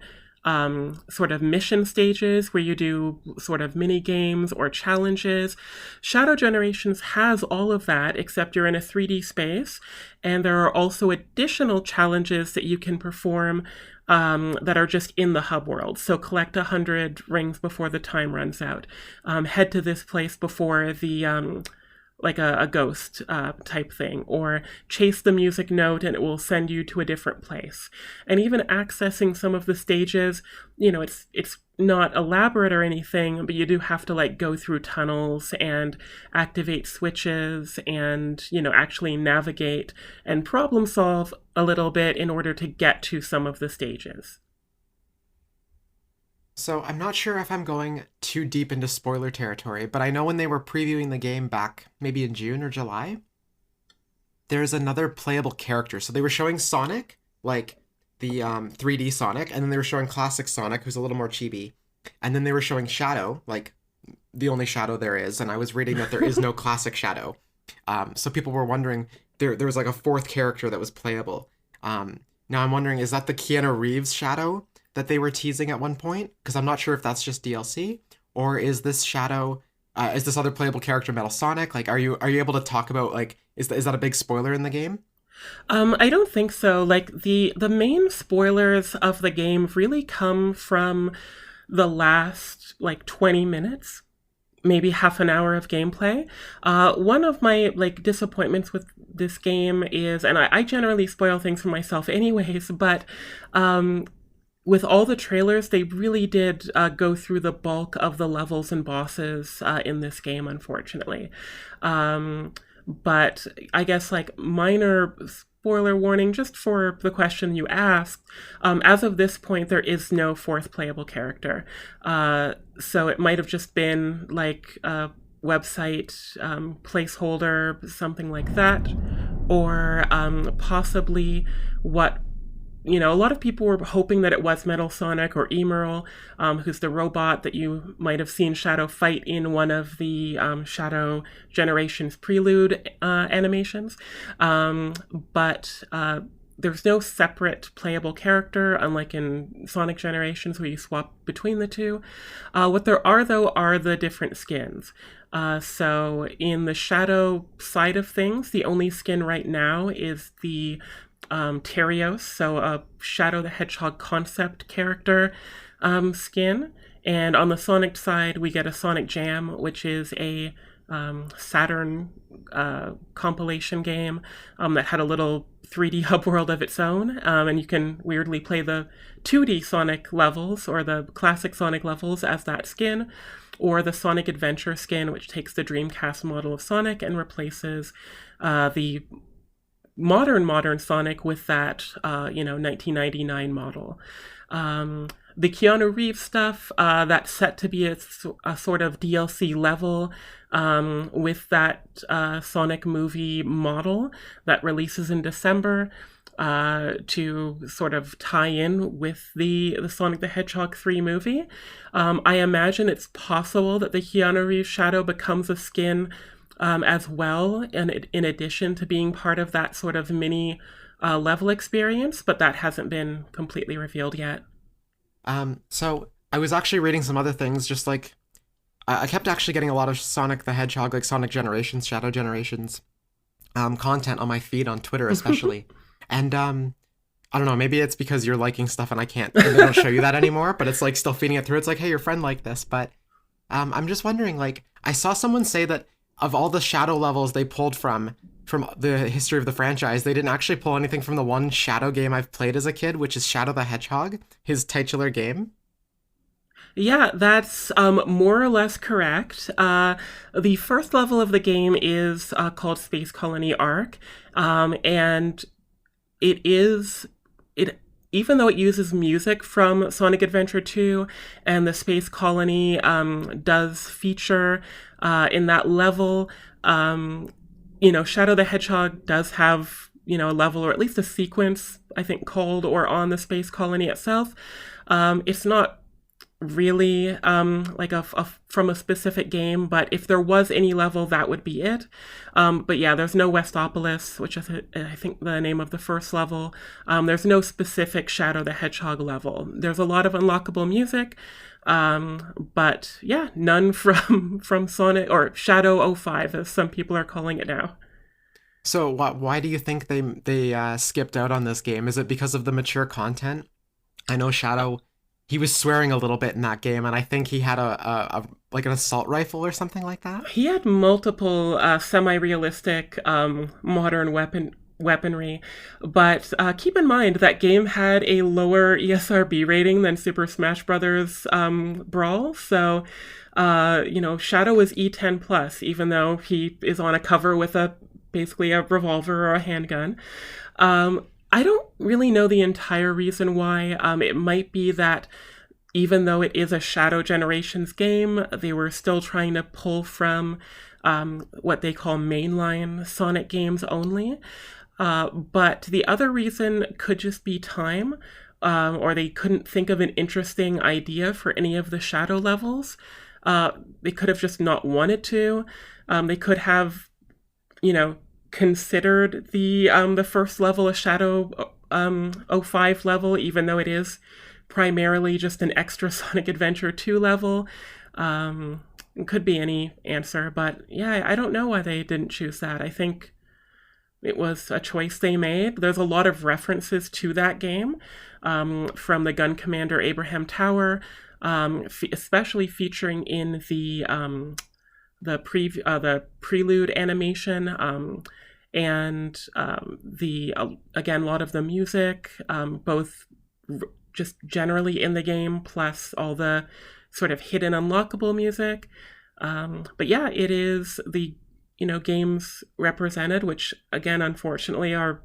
sort of mission stages where you do sort of mini games or challenges. Shadow Generations has all of that, except you're in a 3D space, and there are also additional challenges that you can perform that are just in the hub world. So collect 100 rings before the time runs out. Head to this place before the like a ghost type thing, or chase the music note and it will send you to a different place. And even accessing some of the stages, it's not elaborate or anything, but you do have to like go through tunnels and activate switches and, actually navigate and problem solve a little bit in order to get to some of the stages. So I'm not sure if I'm going too deep into spoiler territory, but I know when they were previewing the game back maybe in June or July, there's another playable character. So they were showing Sonic, like the 3D Sonic, and then they were showing classic Sonic, who's a little more chibi. And then they were showing Shadow, like the only Shadow there is. And I was reading that there is no classic Shadow. So people were wondering, there was like a fourth character that was playable. Now I'm wondering, is that the Keanu Reeves Shadow that they were teasing at one point? Because I'm not sure if that's just DLC, or is this Shadow, is this other playable character Metal Sonic? Like, are you able to talk about, like, is that a big spoiler in the game? I don't think so. Like, the main spoilers of the game really come from the last, like, 20 minutes, maybe half an hour of gameplay. One of my, like, disappointments with this game is, and I generally spoil things for myself anyways, but with all the trailers, they really did go through the bulk of the levels and bosses in this game, unfortunately. But I guess, like, minor spoiler warning, just for the question you asked, as of this point, there is no fourth playable character. So it might have just been, like, a website placeholder, something like that, or possibly what... a lot of people were hoping that it was Metal Sonic or Emerald, who's the robot that you might have seen Shadow fight in one of the Shadow Generations prelude animations. But there's no separate playable character, unlike in Sonic Generations where you swap between the two. What there are, though, are the different skins. So in the Shadow side of things, the only skin right now is the Terios, so a Shadow the Hedgehog concept character skin. And on the Sonic side, we get a Sonic Jam, which is a Saturn compilation game that had a little 3D hub world of its own. And you can weirdly play the 2D Sonic levels or the classic Sonic levels as that skin, or the Sonic Adventure skin, which takes the Dreamcast model of Sonic and replaces the modern Sonic with that, 1999 model. The Keanu Reeves stuff, that's set to be a sort of DLC level with that Sonic movie model that releases in December to sort of tie in with the Sonic the Hedgehog 3 movie. I imagine it's possible that the Keanu Reeves Shadow becomes a skin as well, and in addition to being part of that sort of mini level experience, but that hasn't been completely revealed yet. So I was actually reading some other things, just like I kept actually getting a lot of Sonic the Hedgehog, like Sonic Generations, Shadow Generations content on my feed on Twitter especially. And I don't know, maybe it's because you're liking stuff and they don't show you that anymore, but it's like still feeding it through. It's like, hey, your friend liked this, but I'm just wondering, like, I saw someone say that of all the Shadow levels they pulled from the history of the franchise, they didn't actually pull anything from the one Shadow game I've played as a kid, which is Shadow the Hedgehog, his titular game. Yeah, that's more or less correct. The first level of the game is called Space Colony Arc, and it is it even though it uses music from Sonic Adventure 2 and the Space Colony does feature in that level, Shadow the Hedgehog does have, a level or at least a sequence, I think, called or on the Space Colony itself. It's not really like from a specific game, but if there was any level, that would be it. But yeah, there's no Westopolis, which is I think the name of the first level. There's no specific Shadow the Hedgehog level. There's a lot of unlockable music, but yeah, none from Sonic or Shadow 05, as some people are calling it now. So why do you think they skipped out on this game? Is it because of the mature content? I know Shadow, he was swearing a little bit in that game, and I think he had a like an assault rifle or something like that. He had multiple semi-realistic modern weaponry, but keep in mind that game had a lower ESRB rating than Super Smash Bros. Brawl, so Shadow was E10 plus, even though he is on a cover with basically a revolver or a handgun. I don't really know the entire reason why. It might be that even though it is a Shadow Generations game, they were still trying to pull from what they call mainline Sonic games only. But the other reason could just be time, or they couldn't think of an interesting idea for any of the Shadow levels. They could have just not wanted to. They could have, considered the first level a Shadow 05 level, even though it is primarily just an extra Sonic Adventure 2 level. It could be any answer, but yeah, I don't know why they didn't choose that. I think it was a choice they made. There's a lot of references to that game, from the Gun Commander Abraham Tower, especially featuring in the prelude animation, and again, a lot of the music, both just generally in the game, plus all the sort of hidden unlockable music. But yeah, it is the games represented, which again, unfortunately, are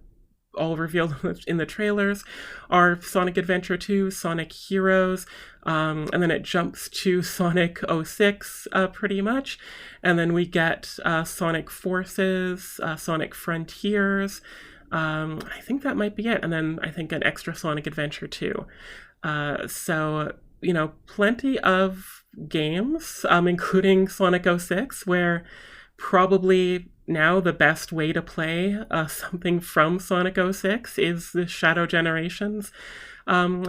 all revealed in the trailers, are Sonic Adventure 2, Sonic Heroes, and then it jumps to Sonic 06 pretty much, and then we get Sonic Forces, Sonic Frontiers, I think that might be it, and then I think an extra Sonic Adventure 2. So, plenty of games, including Sonic 06, where probably now the best way to play something from Sonic 06 is the Shadow Generations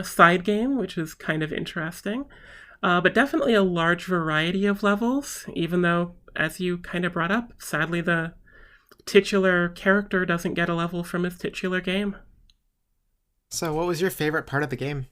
side game, which is kind of interesting. But definitely a large variety of levels, even though, as you kind of brought up, sadly the titular character doesn't get a level from his titular game. So what was your favorite part of the game?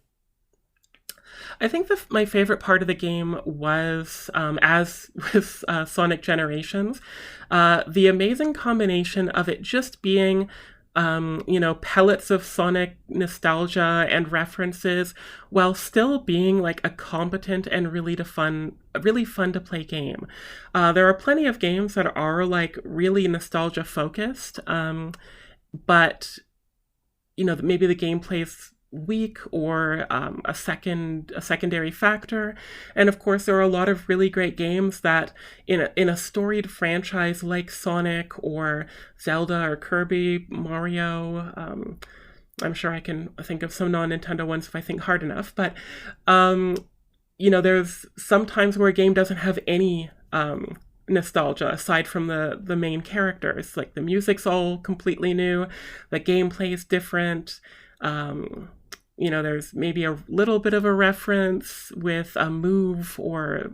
I think my favorite part of the game was, as with Sonic Generations, the amazing combination of it just being, pellets of Sonic nostalgia and references, while still being like a competent and really fun to play game. There are plenty of games that are like really nostalgia focused, but maybe the gameplay's weak or a secondary factor. And of course, there are a lot of really great games that in a storied franchise like Sonic or Zelda or Kirby, Mario, I'm sure I can think of some non-Nintendo ones if I think hard enough, but there's sometimes where a game doesn't have any nostalgia aside from the main characters. Like the music's all completely new, the gameplay is different. There's maybe a little bit of a reference with a move or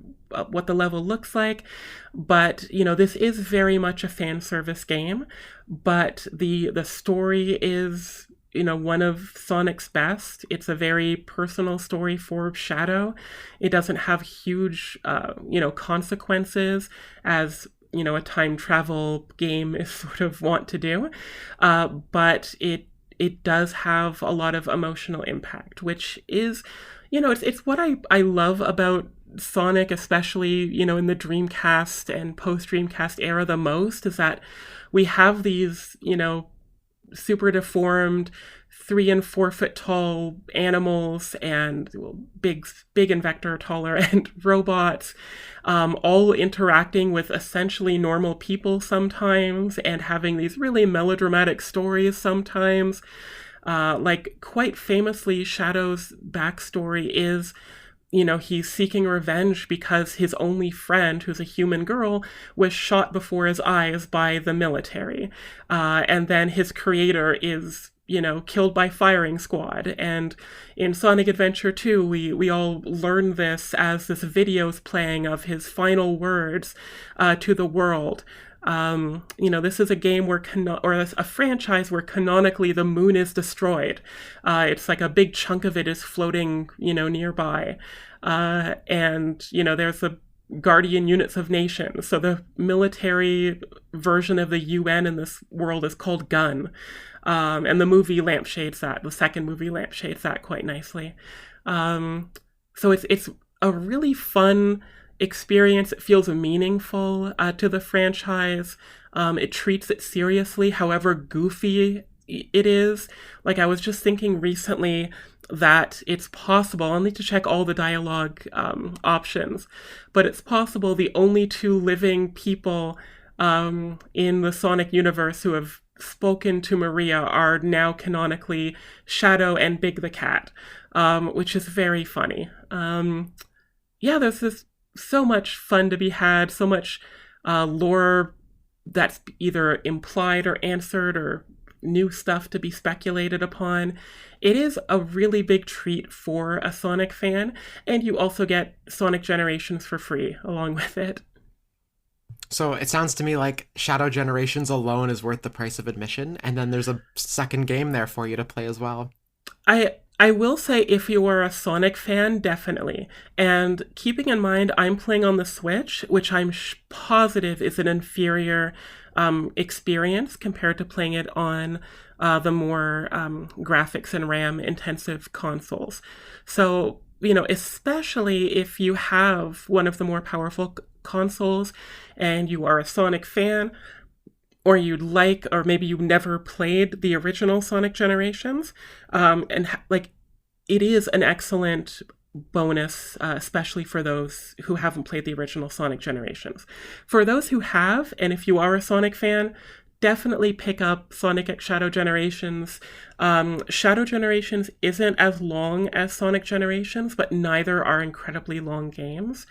what the level looks like. But, this is very much a fan service game. But the story is, one of Sonic's best. It's a very personal story for Shadow. It doesn't have huge, consequences as a time travel game is sort of want to do. But it does have a lot of emotional impact, which is, it's what I love about Sonic, especially, in the Dreamcast and post-Dreamcast era the most, is that we have these, super deformed 3 and 4 foot tall animals and big and vector taller and robots, all interacting with essentially normal people sometimes and having these really melodramatic stories sometimes. Like, quite famously, Shadow's backstory is, he's seeking revenge because his only friend, who's a human girl, was shot before his eyes by the military. And then his creator is, killed by firing squad. And in Sonic Adventure 2, we all learn this as this video's playing of his final words to the world. This is a game where a franchise where canonically the moon is destroyed. It's like a big chunk of it is floating, nearby. And there's the guardian units of nations. So the military version of the UN in this world is called GUN. And the movie lampshades that. The second movie lampshades that quite nicely. So it's a really fun experience. It feels meaningful to the franchise. It treats it seriously, however goofy it is. Like, I was just thinking recently that it's possible, I'll need to check all the dialogue options, but it's possible the only 2 living people in the Sonic universe who have spoken to Maria are now canonically Shadow and Big the Cat, which is very funny. There's this so much fun to be had, so much lore that's either implied or answered or new stuff to be speculated upon. It is a really big treat for a Sonic fan, and you also get Sonic Generations for free along with it. So it sounds to me like Shadow Generations alone is worth the price of admission, and then there's a second game there for you to play as well. I will say, if you are a Sonic fan, definitely. And keeping in mind, I'm playing on the Switch, which I'm positive is an inferior experience compared to playing it on the more graphics and RAM intensive consoles. So, especially if you have one of the more powerful consoles and you are a Sonic fan, or or maybe you never played the original Sonic Generations, it is an excellent bonus, especially for those who haven't played the original Sonic Generations. For those who have, and if you are a Sonic fan, definitely pick up Sonic X Shadow Generations. Shadow Generations isn't as long as Sonic Generations, but neither are incredibly long games.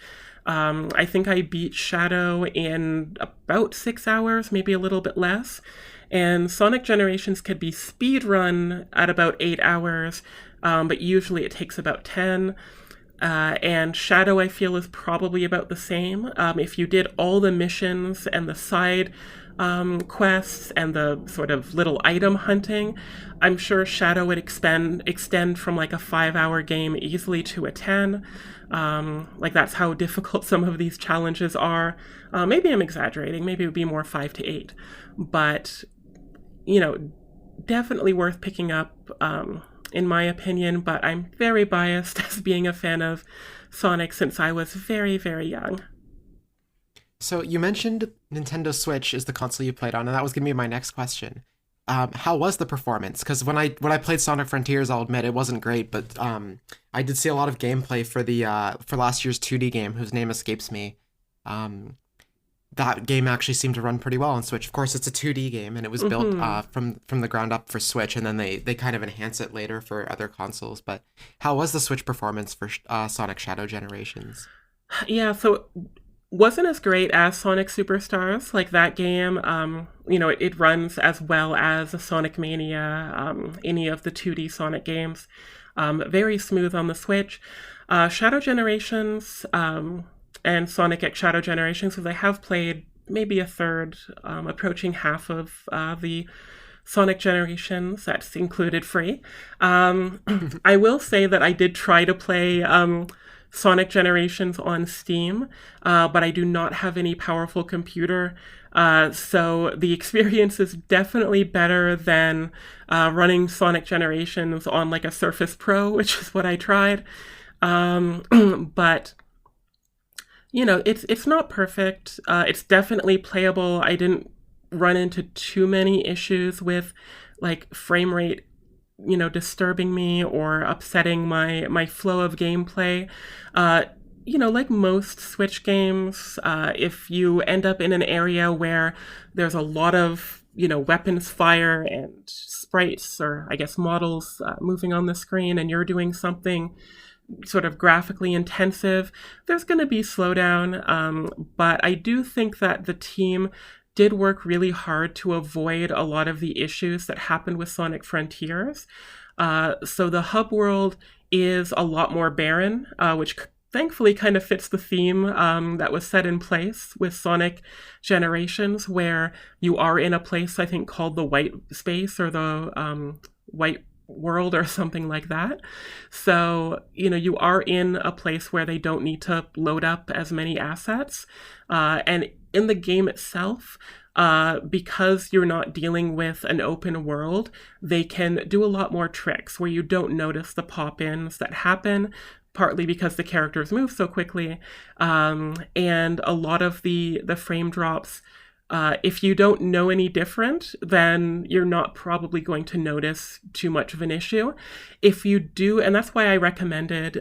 I think I beat Shadow in about 6 hours, maybe a little bit less. And Sonic Generations could be speedrun at about 8 hours, but usually it takes about 10. And Shadow, I feel, is probably about the same. If you did all the missions and the side quests and the sort of little item hunting, I'm sure Shadow would extend from like a 5-hour game easily to a 10. That's how difficult some of these challenges are. Maybe I'm exaggerating. Maybe it would be more 5 to 8. But, definitely worth picking up, in my opinion. But I'm very biased as being a fan of Sonic since I was very, very young. So you mentioned Nintendo Switch is the console you played on, and that was going to be my next question. How was the performance? Because when I played Sonic Frontiers, I'll admit it wasn't great, but I did see a lot of gameplay for last year's 2D game, whose name escapes me. That game actually seemed to run pretty well on Switch. Of course, it's a 2D game, and it was built from the ground up for Switch, and then they kind of enhance it later for other consoles. But how was the Switch performance for Sonic Shadow Generations? Yeah, so wasn't as great as Sonic Superstars. Like, that game, it runs as well as a Sonic Mania, any of the 2D Sonic games. Very smooth on the Switch. Shadow Generations and Sonic X Shadow Generations, because I have played maybe a third, approaching half of the Sonic Generations. That's included free. I will say that I did try to play Sonic Generations on Steam, but I do not have any powerful computer, so the experience is definitely better than running Sonic Generations on like a Surface Pro, which is what I tried. But it's not perfect. It's definitely playable. I didn't run into too many issues with like frame rate, disturbing me or upsetting my flow of gameplay. Like most Switch games, if you end up in an area where there's a lot of, weapons fire and sprites, or I guess models moving on the screen, and you're doing something sort of graphically intensive, there's going to be slowdown. But I do think that the team did work really hard to avoid a lot of the issues that happened with Sonic Frontiers. So the hub world is a lot more barren, which thankfully kind of fits the theme that was set in place with Sonic Generations, where you are in a place, I think, called the White Space, or the White World, or something like that. So, you are in a place where they don't need to load up as many assets. And in the game itself, because you're not dealing with an open world, they can do a lot more tricks where you don't notice the pop-ins that happen, partly because the characters move so quickly. And a lot of the frame drops, if you don't know any different, then you're not probably going to notice too much of an issue. If you do, and that's why I recommended,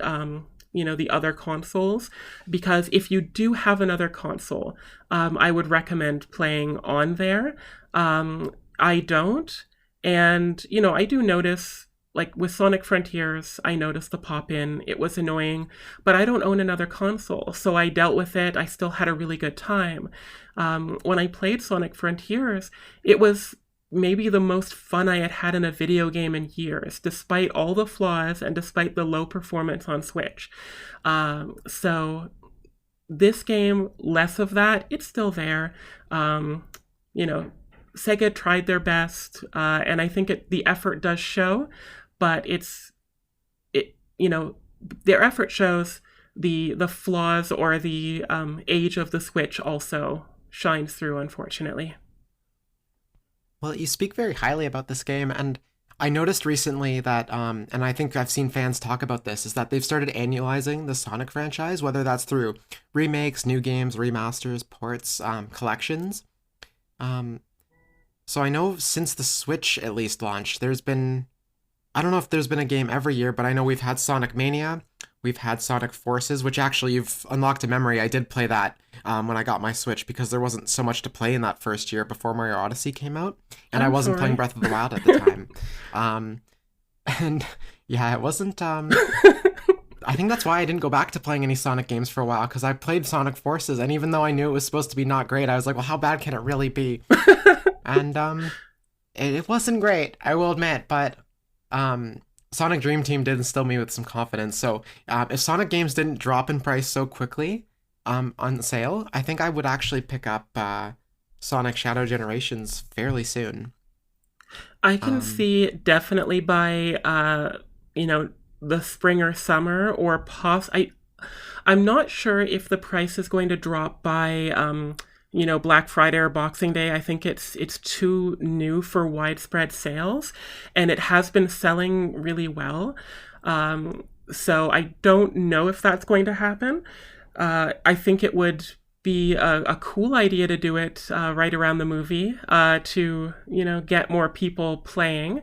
the other consoles, because if you do have another console, I would recommend playing on there. I don't. And, I do notice, like with Sonic Frontiers, I noticed the pop-in. It was annoying, but I don't own another console, so I dealt with it. I still had a really good time. When I played Sonic Frontiers, it was maybe the most fun I had had in a video game in years, despite all the flaws and despite the low performance on Switch. So this game, less of that. It's still there. Sega tried their best, and I think the effort does show, but their effort shows. The flaws or the age of the Switch also shines through, unfortunately. Well, you speak very highly about this game, and I noticed recently that, and I think I've seen fans talk about this, is that they've started annualizing the Sonic franchise, whether that's through remakes, new games, remasters, ports, collections. So I know since the Switch at least launched, I don't know if there's been a game every year, but I know we've had Sonic Mania, we've had Sonic Forces, which actually you've unlocked a memory. I did play that when I got my Switch, because there wasn't so much to play in that first year before Mario Odyssey came out, and I wasn't playing Breath of the Wild at the time. And yeah, it wasn't... I think that's why I didn't go back to playing any Sonic games for a while, because I played Sonic Forces, and even though I knew it was supposed to be not great, I was like, well, how bad can it really be? And it wasn't great, I will admit, but Sonic Dream Team did instill me with some confidence. So if Sonic games didn't drop in price so quickly on sale, I think I would actually pick up Sonic Shadow Generations fairly soon. I can see definitely by the spring or summer, or I'm not sure if the price is going to drop by Black Friday or Boxing Day. I think it's too new for widespread sales, and it has been selling really well. So I don't know if that's going to happen. I think it would be a cool idea to do it right around the movie to get more people playing.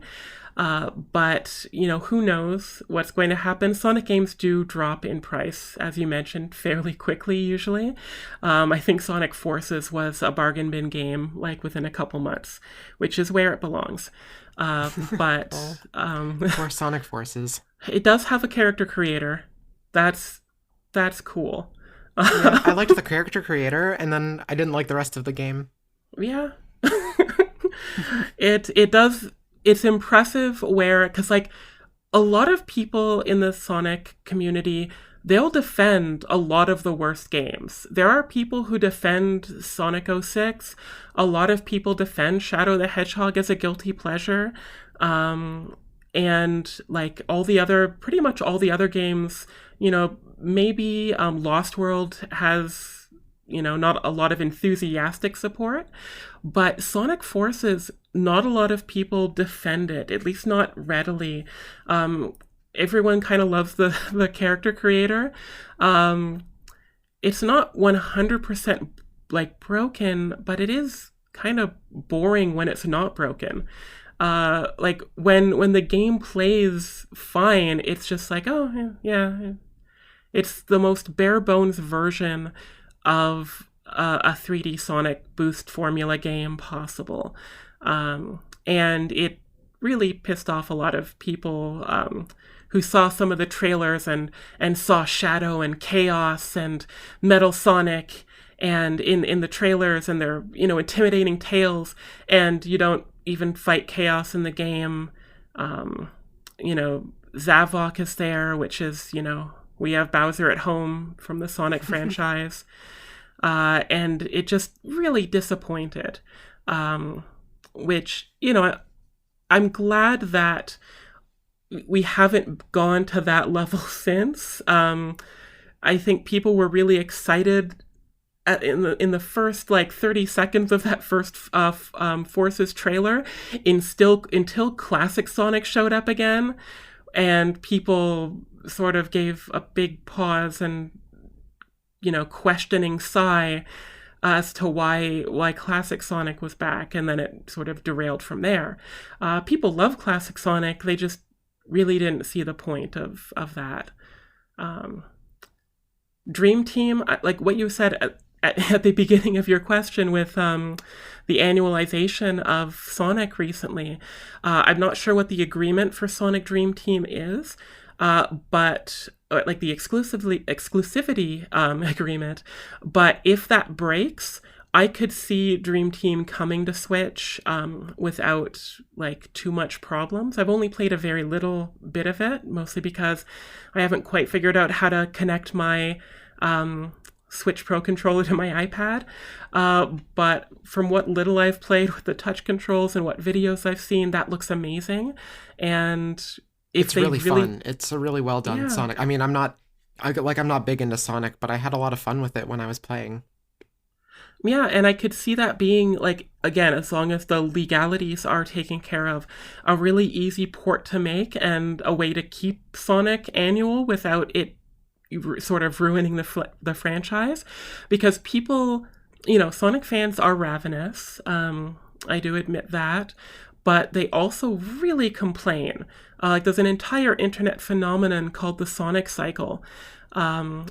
But who knows what's going to happen. Sonic games do drop in price, as you mentioned, fairly quickly usually. I think Sonic Forces was a bargain bin game, like within a couple months, which is where it belongs. But for Sonic Forces, it does have a character creator. That's cool. Yeah, I liked the character creator, and then I didn't like the rest of the game. Yeah. It does. It's impressive because a lot of people in the Sonic community, they'll defend a lot of the worst games. There are people who defend Sonic 06. A lot of people defend Shadow the Hedgehog as a guilty pleasure. And pretty much all the other games, maybe Lost World has, not a lot of enthusiastic support, but Sonic Forces, not a lot of people defend it, at least not readily. Everyone kind of loves the character creator. It's not 100% broken, but it is kind of boring when it's not broken. like when the game plays fine, it's just like, oh yeah, it's the most bare bones version of a 3D Sonic Boost formula game possible. And it really pissed off a lot of people who saw some of the trailers and saw Shadow and Chaos and Metal Sonic and in the trailers, and their, you know, intimidating tails, and you don't even fight Chaos in the game. You know, Zavok is there, which is, you know, we have Bowser at home from the Sonic franchise. And it just really disappointed. Which, you know, I'm glad that we haven't gone to that level since. I think people were really excited in the first like 30 seconds of that first Forces trailer until Classic Sonic showed up again, and people sort of gave a big pause and, you know, questioning sigh as to why Classic Sonic was back, and then it sort of derailed from there. People love Classic Sonic, they just really didn't see the point of that. Dream Team, like what you said at the beginning of your question with the annualization of Sonic recently, I'm not sure what the agreement for Sonic Dream Team is, but like the exclusivity agreement. But if that breaks, I could see Dream Team coming to Switch without like too much problems. I've only played a very little bit of it, mostly because I haven't quite figured out how to connect my Switch Pro controller to my iPad. But from what little I've played with the touch controls and what videos I've seen, that looks amazing. And it's really fun. It's a really well done Sonic. I mean, I'm not big into Sonic, but I had a lot of fun with it when I was playing. Yeah, and I could see that being, like, again, as long as the legalities are taken care of, a really easy port to make and a way to keep Sonic annual without it sort of ruining the franchise. Because people, you know, Sonic fans are ravenous. I do admit that. But they also really complain. Like, there's an entire internet phenomenon called the Sonic Cycle,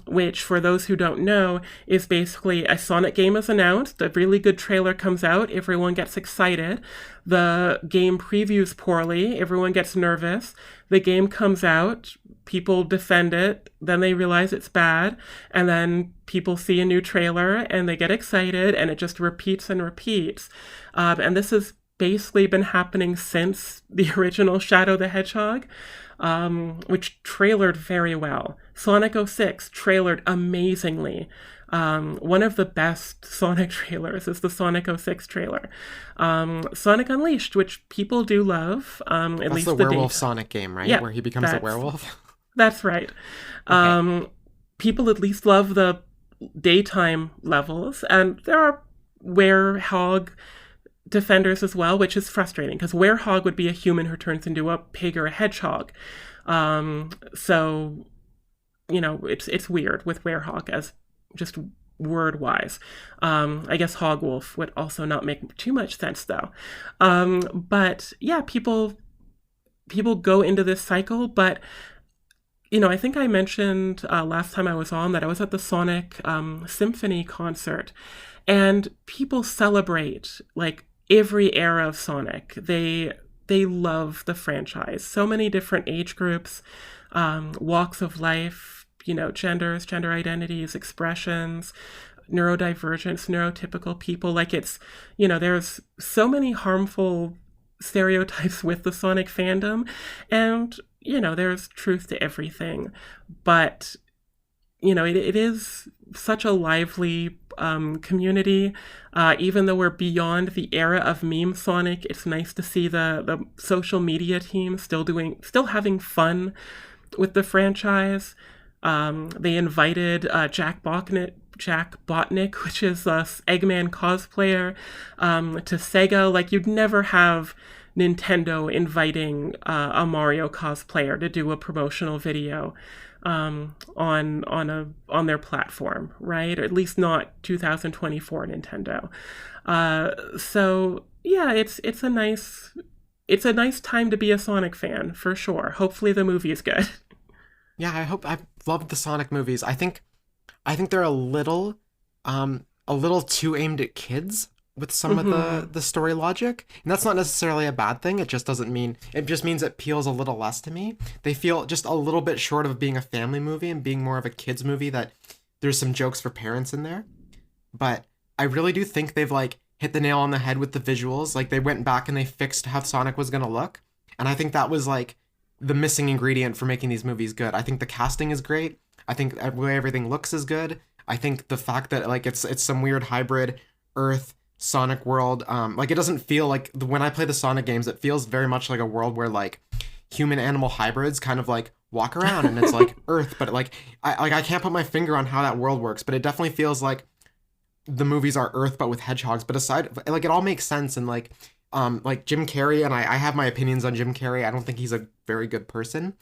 which, for those who don't know, is basically a Sonic game is announced, a really good trailer comes out, everyone gets excited, the game previews poorly, everyone gets nervous, the game comes out, people defend it, then they realize it's bad, and then people see a new trailer and they get excited, and it just repeats and repeats. And this has basically been happening since the original Shadow the Hedgehog, which trailered very well. Sonic 06 trailered amazingly. One of the best Sonic trailers is the Sonic 06 trailer. Sonic Unleashed, which people do love. That's the werewolf Sonic game, right? Yeah, where he becomes a werewolf? That's right. Okay. People at least love the daytime levels, and there are werehog defenders as well, which is frustrating because werehog would be a human who turns into a pig or a hedgehog. So, you know, it's weird with werehog as just word wise. I guess hogwolf would also not make too much sense though. But yeah, people go into this cycle, but you know, I think I mentioned last time I was on that I was at the Sonic Symphony concert, and people celebrate like every era of Sonic. They love the franchise. So many different age groups, walks of life, you know, genders, gender identities, expressions, neurodivergence, neurotypical people. Like, it's, you know, there's so many harmful stereotypes with the Sonic fandom, and, you know, there's truth to everything. But, you know, it is such a lively community. Even though we're beyond the era of meme Sonic, it's nice to see the social media team still having fun with the franchise. They invited Jack Botnick, which is a Eggman cosplayer, to Sega. Like, you'd never have Nintendo inviting a Mario cosplayer to do a promotional video on their platform, right? Or at least not 2024 Nintendo. So yeah, it's a nice it's a nice time to be a Sonic fan, for sure. Hopefully the movie is good. Yeah, I've loved the Sonic movies. I think they're a little too aimed at kids with some of the story logic. And that's not necessarily a bad thing. It just means it peels a little less to me. They feel just a little bit short of being a family movie and being more of a kids movie, that there's some jokes for parents in there. But I really do think they've like hit the nail on the head with the visuals. Like they went back and they fixed how Sonic was going to look. And I think that was like the missing ingredient for making these movies good. I think the casting is great. I think the way everything looks is good. I think the fact that like it's some weird hybrid Earth Sonic world, like it doesn't feel like when I play the Sonic games, it feels very much like a world where like human animal hybrids kind of like walk around and it's like Earth, but like I can't put my finger on how that world works, but it definitely feels like the movies are Earth but with hedgehogs. But aside, like it all makes sense. And like Jim Carrey, and I have my opinions on Jim Carrey. I don't think he's a very good person,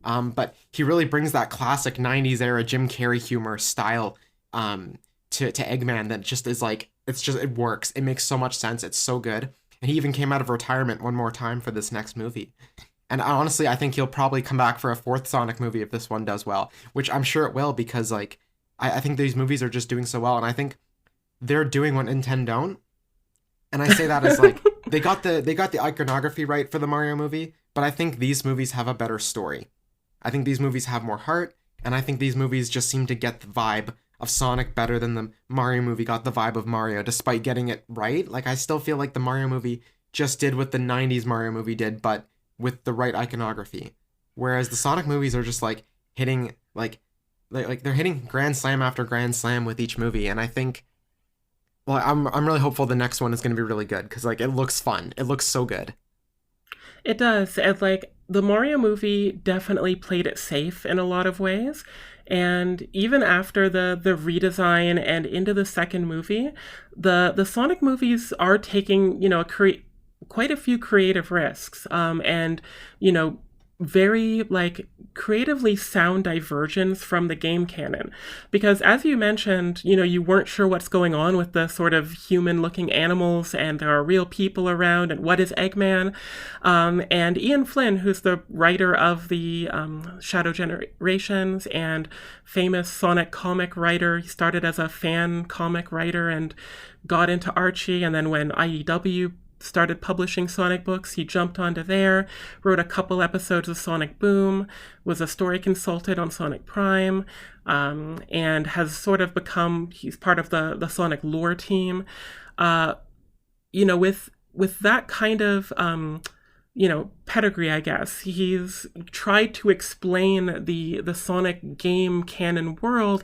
but he really brings that classic 90s era Jim Carrey humor style to Eggman that just is like, it works. It makes so much sense. It's so good. And he even came out of retirement one more time for this next movie. And honestly, I think he'll probably come back for a fourth Sonic movie if this one does well, which I'm sure it will, because like I think these movies are just doing so well, and I think they're doing what Nintendo don't. And I say that as like they got the iconography right for the Mario movie, but I think these movies have a better story. I think these movies have more heart, and I think these movies just seem to get the vibe of Sonic better than the Mario movie got the vibe of Mario, despite getting it right. Like, I still feel like the Mario movie just did what the 90s Mario movie did, but with the right iconography. Whereas the Sonic movies are just, like, hitting, like they're hitting grand slam after grand slam with each movie, and I think, well, I'm really hopeful the next one is going to be really good, because, like, it looks fun. It looks so good. It does. And like the Mario movie definitely played it safe in a lot of ways. And even after the redesign and into the second movie, the Sonic movies are taking, quite a few creative risks. And, very like creatively sound diversions from the game canon, because as you mentioned, you weren't sure what's going on with the sort of human looking animals, and there are real people around, and what is Eggman. And Ian Flynn, who's the writer of the Shadow Generations and famous Sonic comic writer, he started as a fan comic writer and got into Archie, and then when IEW started publishing Sonic books, he jumped onto there, wrote a couple episodes of Sonic Boom, was a story consultant on Sonic Prime, and has sort of he's part of the Sonic lore team. With that kind of, pedigree, I guess, he's tried to explain the Sonic game canon world,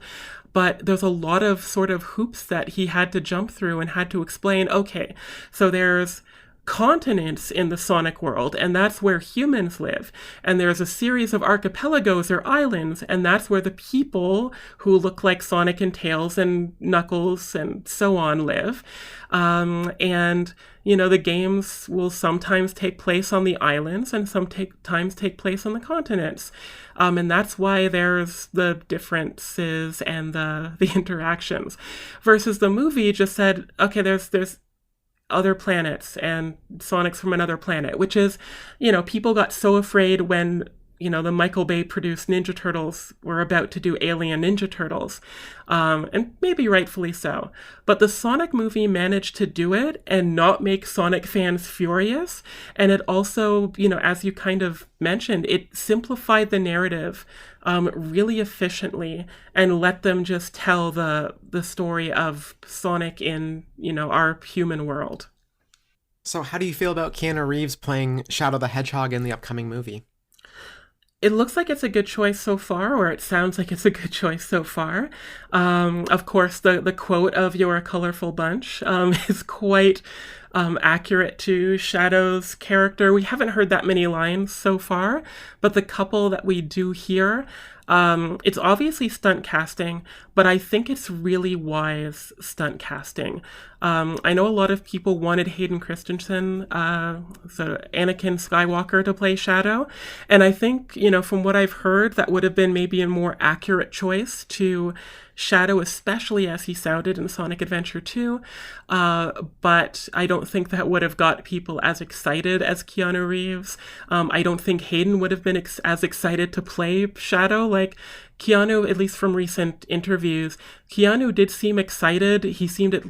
but there's a lot of sort of hoops that he had to jump through and had to explain, okay, so there's continents in the Sonic world, and that's where humans live. And there's a series of archipelagos or islands, and that's where the people who look like Sonic and Tails and Knuckles and so on live. And, the games will sometimes take place on the islands and sometimes take place on the continents. And that's why there's the differences and the interactions. Versus the movie just said, okay, there's other planets and Sonic's from another planet, which is, people got so afraid when, the Michael Bay produced Ninja Turtles were about to do Alien Ninja Turtles, and maybe rightfully so. But the Sonic movie managed to do it and not make Sonic fans furious. And it also, as you kind of mentioned, it simplified the narrative really efficiently and let them just tell the story of Sonic in, our human world. So how do you feel about Keanu Reeves playing Shadow the Hedgehog in the upcoming movie? It looks like it's a good choice so far, or it sounds like it's a good choice so far. Of course, the quote of "You're a colorful bunch" is quite accurate to Shadow's character. We haven't heard that many lines so far, but the couple that we do hear, it's obviously stunt casting, but I think it's really wise stunt casting. I know a lot of people wanted Hayden Christensen, so Anakin Skywalker, to play Shadow, and I think, from what I've heard, that would have been maybe a more accurate choice to Shadow, especially as he sounded in Sonic Adventure 2. But I don't think that would have got people as excited as Keanu Reeves. I don't think Hayden would have been as excited to play Shadow. Like Keanu, at least from recent interviews, Keanu did seem excited. He seemed at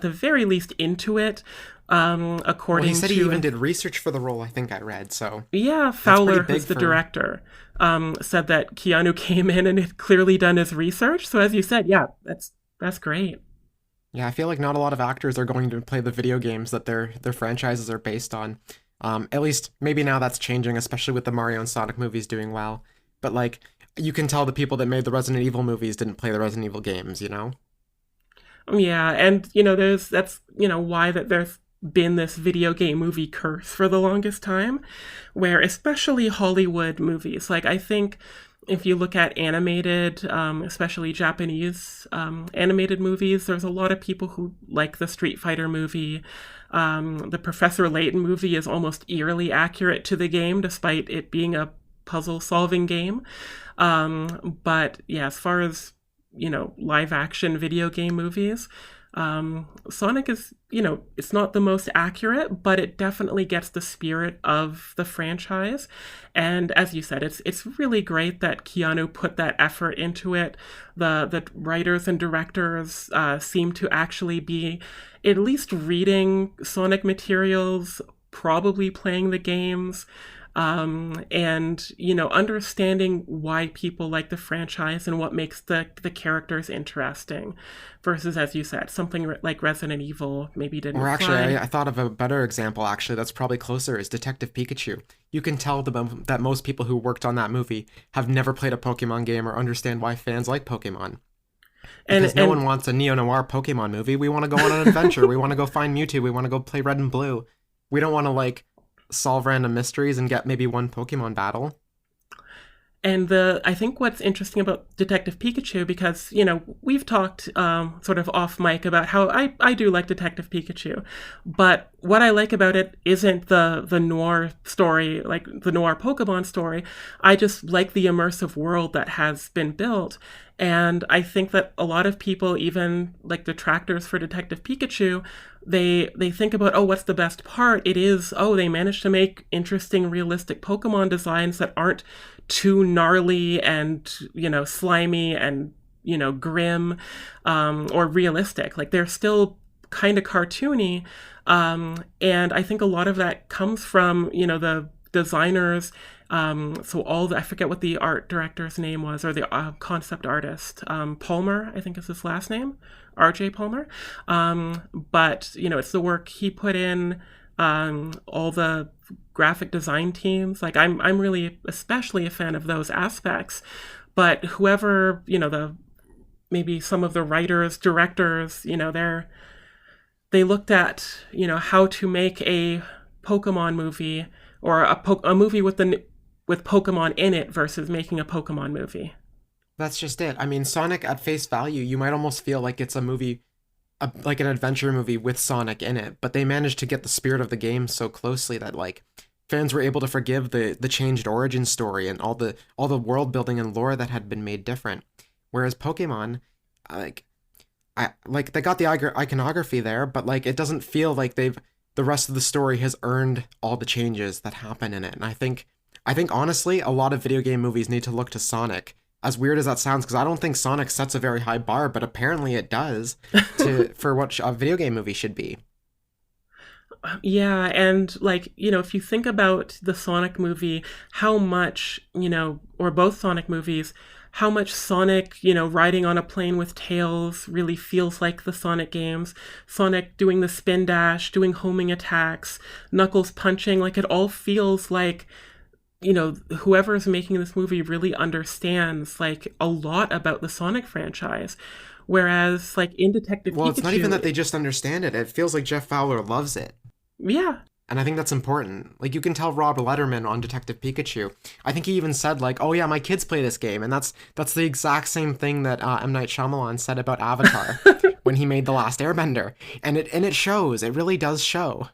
the very least into it. According he said to, he even did research for the role, I think I read, so... Yeah, Fowler, who's the director, said that Keanu came in and had clearly done his research. So as you said, yeah, that's great. Yeah, I feel like not a lot of actors are going to play the video games that their franchises are based on. At least, maybe now that's changing, especially with the Mario and Sonic movies doing well. But, like, you can tell the people that made the Resident Evil movies didn't play the Resident Evil games, you know? Yeah, and, that's why that there's been this video game movie curse for the longest time, where especially Hollywood movies, like I think if you look at animated, especially Japanese animated movies, there's a lot of people who like the Street Fighter movie. The Professor Layton movie is almost eerily accurate to the game, despite it being a puzzle-solving game. But yeah, as far as, live-action video game movies, Sonic is, it's not the most accurate, but it definitely gets the spirit of the franchise. And as you said, it's really great that Keanu put that effort into it. The writers and directors seem to actually be at least reading Sonic materials, probably playing the games. And understanding why people like the franchise and what makes the characters interesting, versus, as you said, something like Resident Evil maybe didn't Or actually, fly. I thought of a better example, actually, that's probably closer, is Detective Pikachu. You can tell that most people who worked on that movie have never played a Pokemon game or understand why fans like Pokemon. Because no one wants a neo-noir Pokemon movie. We want to go on an adventure. We want to go find Mewtwo. We want to go play Red and Blue. We don't want to, solve random mysteries and get maybe one Pokemon battle. And I think what's interesting about Detective Pikachu, because, we've talked sort of off mic about how I do like Detective Pikachu, but what I like about it isn't the noir story, like the noir Pokemon story. I just like the immersive world that has been built. And I think that a lot of people, even like detractors for Detective Pikachu, they think about, what's the best part? It is, they managed to make interesting, realistic Pokemon designs that aren't too gnarly and, slimy and, grim, or realistic. Like, they're still kind of cartoony. And I think a lot of that comes from, the designers. I forget what the art director's name was, or the concept artist. Palmer, I think is his last name. R.J. Palmer. But, it's the work he put in, all the graphic design teams. Like, I'm really especially a fan of those aspects. But whoever, maybe some of the writers, directors, they looked at, how to make a Pokemon movie, or a movie with Pokemon in it versus making a Pokemon movie. That's just it. I mean, Sonic at face value, you might almost feel like it's a movie, like an adventure movie with Sonic in it, but they managed to get the spirit of the game so closely that, fans were able to forgive the changed origin story and all the world building and lore that had been made different. Whereas Pokemon, they got the iconography there, but it doesn't feel like the rest of the story has earned all the changes that happen in it. And I think honestly, a lot of video game movies need to look to Sonic. As weird as that sounds, because I don't think Sonic sets a very high bar, but apparently it does for what a video game movie should be. Yeah, and if you think about the Sonic movie, how much, or both Sonic movies, how much Sonic, riding on a plane with Tails really feels like the Sonic games. Sonic doing the spin dash, doing homing attacks, Knuckles punching, it all feels like, whoever's making this movie really understands, a lot about the Sonic franchise. Whereas, in Detective Pikachu... Well, it's not even that they just understand it. It feels like Jeff Fowler loves it. Yeah. And I think that's important. You can tell Rob Letterman on Detective Pikachu. I think he even said, oh yeah, my kids play this game. And that's the exact same thing that M. Night Shyamalan said about Avatar when he made The Last Airbender. And it shows. It really does show.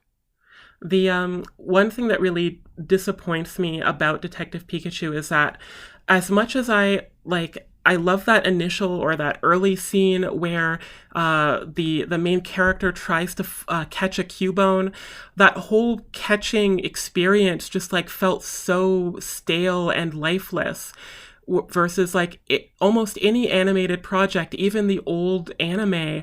The one thing that really disappoints me about Detective Pikachu is that as much as I I love that initial or that early scene where the main character tries to catch a Cubone. That whole catching experience just like felt so stale and lifeless. Versus like almost any animated project, even the old anime,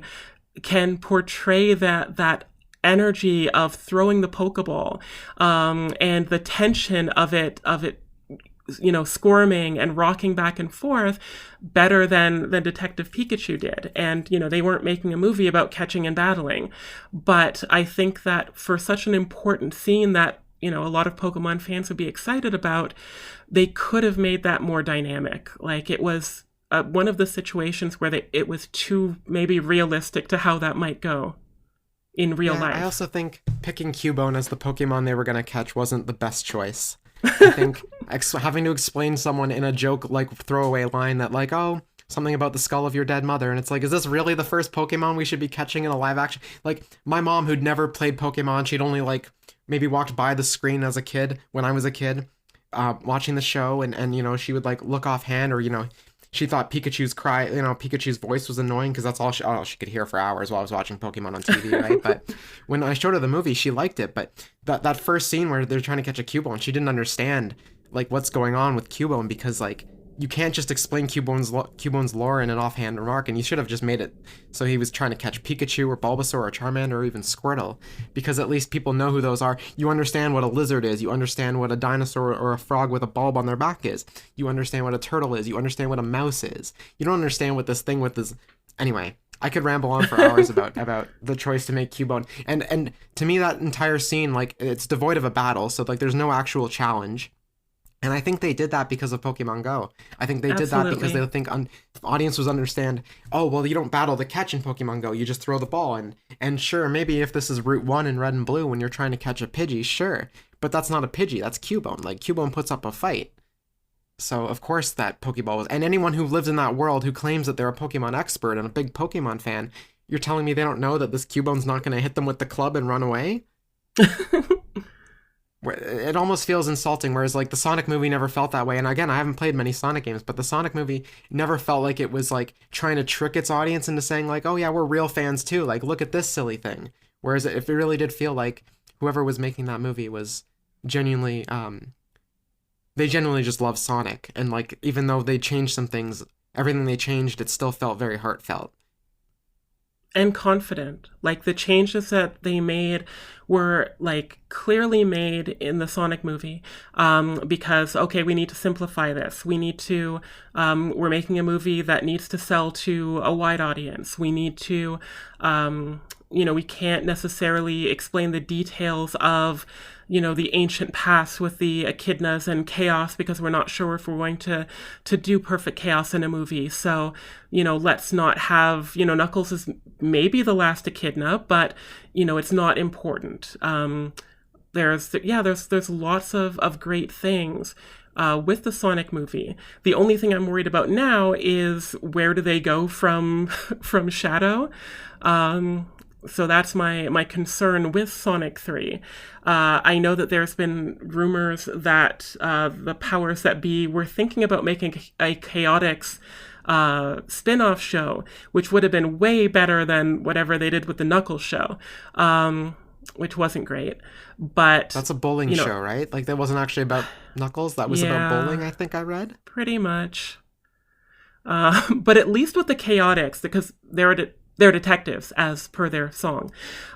can portray that energy of throwing the Pokeball, and the tension of it, squirming and rocking back and forth better than Detective Pikachu did. And, they weren't making a movie about catching and battling. But I think that for such an important scene that, a lot of Pokemon fans would be excited about, they could have made that more dynamic. Like, it was one of the situations where it was too maybe realistic to how that might go in real life. I also think picking Cubone as the Pokemon they were going to catch wasn't the best choice. I think having to explain someone in a joke, like, throwaway line that, like, oh, something about the skull of your dead mother, and it's like, is this really the first Pokemon we should be catching in a live action? Like, my mom, who'd never played Pokemon, she'd only, like, maybe walked by the screen as a kid, when I was a kid, watching the show, and she would, like, look offhand, or, she thought Pikachu's cry, Pikachu's voice was annoying because that's all she could hear for hours while I was watching Pokemon on TV, right? But when I showed her the movie, she liked it. But that first scene where they're trying to catch a Cubone, she didn't understand, like, what's going on with Cubone, because, like, you can't just explain Cubone's lore in an offhand remark, and you should have just made it so he was trying to catch Pikachu or Bulbasaur or Charmander or even Squirtle, because at least people know who those are. You understand what a lizard is. You understand what a dinosaur or a frog with a bulb on their back is. You understand what a turtle is. You understand what a mouse is. You don't understand what this thing with this... Anyway, I could ramble on for hours about the choice to make Cubone. And to me, that entire scene, like, it's devoid of a battle, so, like, there's no actual challenge. And I think they did that because of Pokemon Go. I think they did that because they think audiences understand, oh, well, you don't battle to catch in Pokemon Go. You just throw the ball. And sure, maybe if this is Route 1 in Red and Blue when you're trying to catch a Pidgey, sure. But that's not a Pidgey. That's Cubone. Like, Cubone puts up a fight. So, of course, that Pokeball was... And anyone who lives in that world who claims that they're a Pokemon expert and a big Pokemon fan, you're telling me they don't know that this Cubone's not going to hit them with the club and run away? It almost feels insulting, whereas, like, the Sonic movie never felt that way. And again, I haven't played many Sonic games, but the Sonic movie never felt like it was, like, trying to trick its audience into saying, like, oh yeah, we're real fans too, like, look at this silly thing. Whereas if it really did feel like whoever was making that movie was genuinely, they genuinely just love Sonic. And, like, even though they changed some things, everything they changed, it still felt very heartfelt. And confident. Like, the changes that they made were, like, clearly made in the Sonic movie, because, okay, we need to simplify this. We need to, we're making a movie that needs to sell to a wide audience. We need to, we can't necessarily explain the details of, the ancient past with the echidnas and chaos, because we're not sure if we're going to do perfect chaos in a movie. So, let's not have, Knuckles is maybe the last echidna, but, it's not important. There's lots of great things with the Sonic movie. The only thing I'm worried about now is where do they go from Shadow? So that's my concern with Sonic 3. I know that there's been rumors that the powers that be were thinking about making a Chaotix spin-off show, which would have been way better than whatever they did with the Knuckles show, which wasn't great. But that's a bowling show, right? Like, that wasn't actually about Knuckles. That was about bowling, I think I read. Pretty much. But at least with the Chaotix, because they're detectives, as per their song.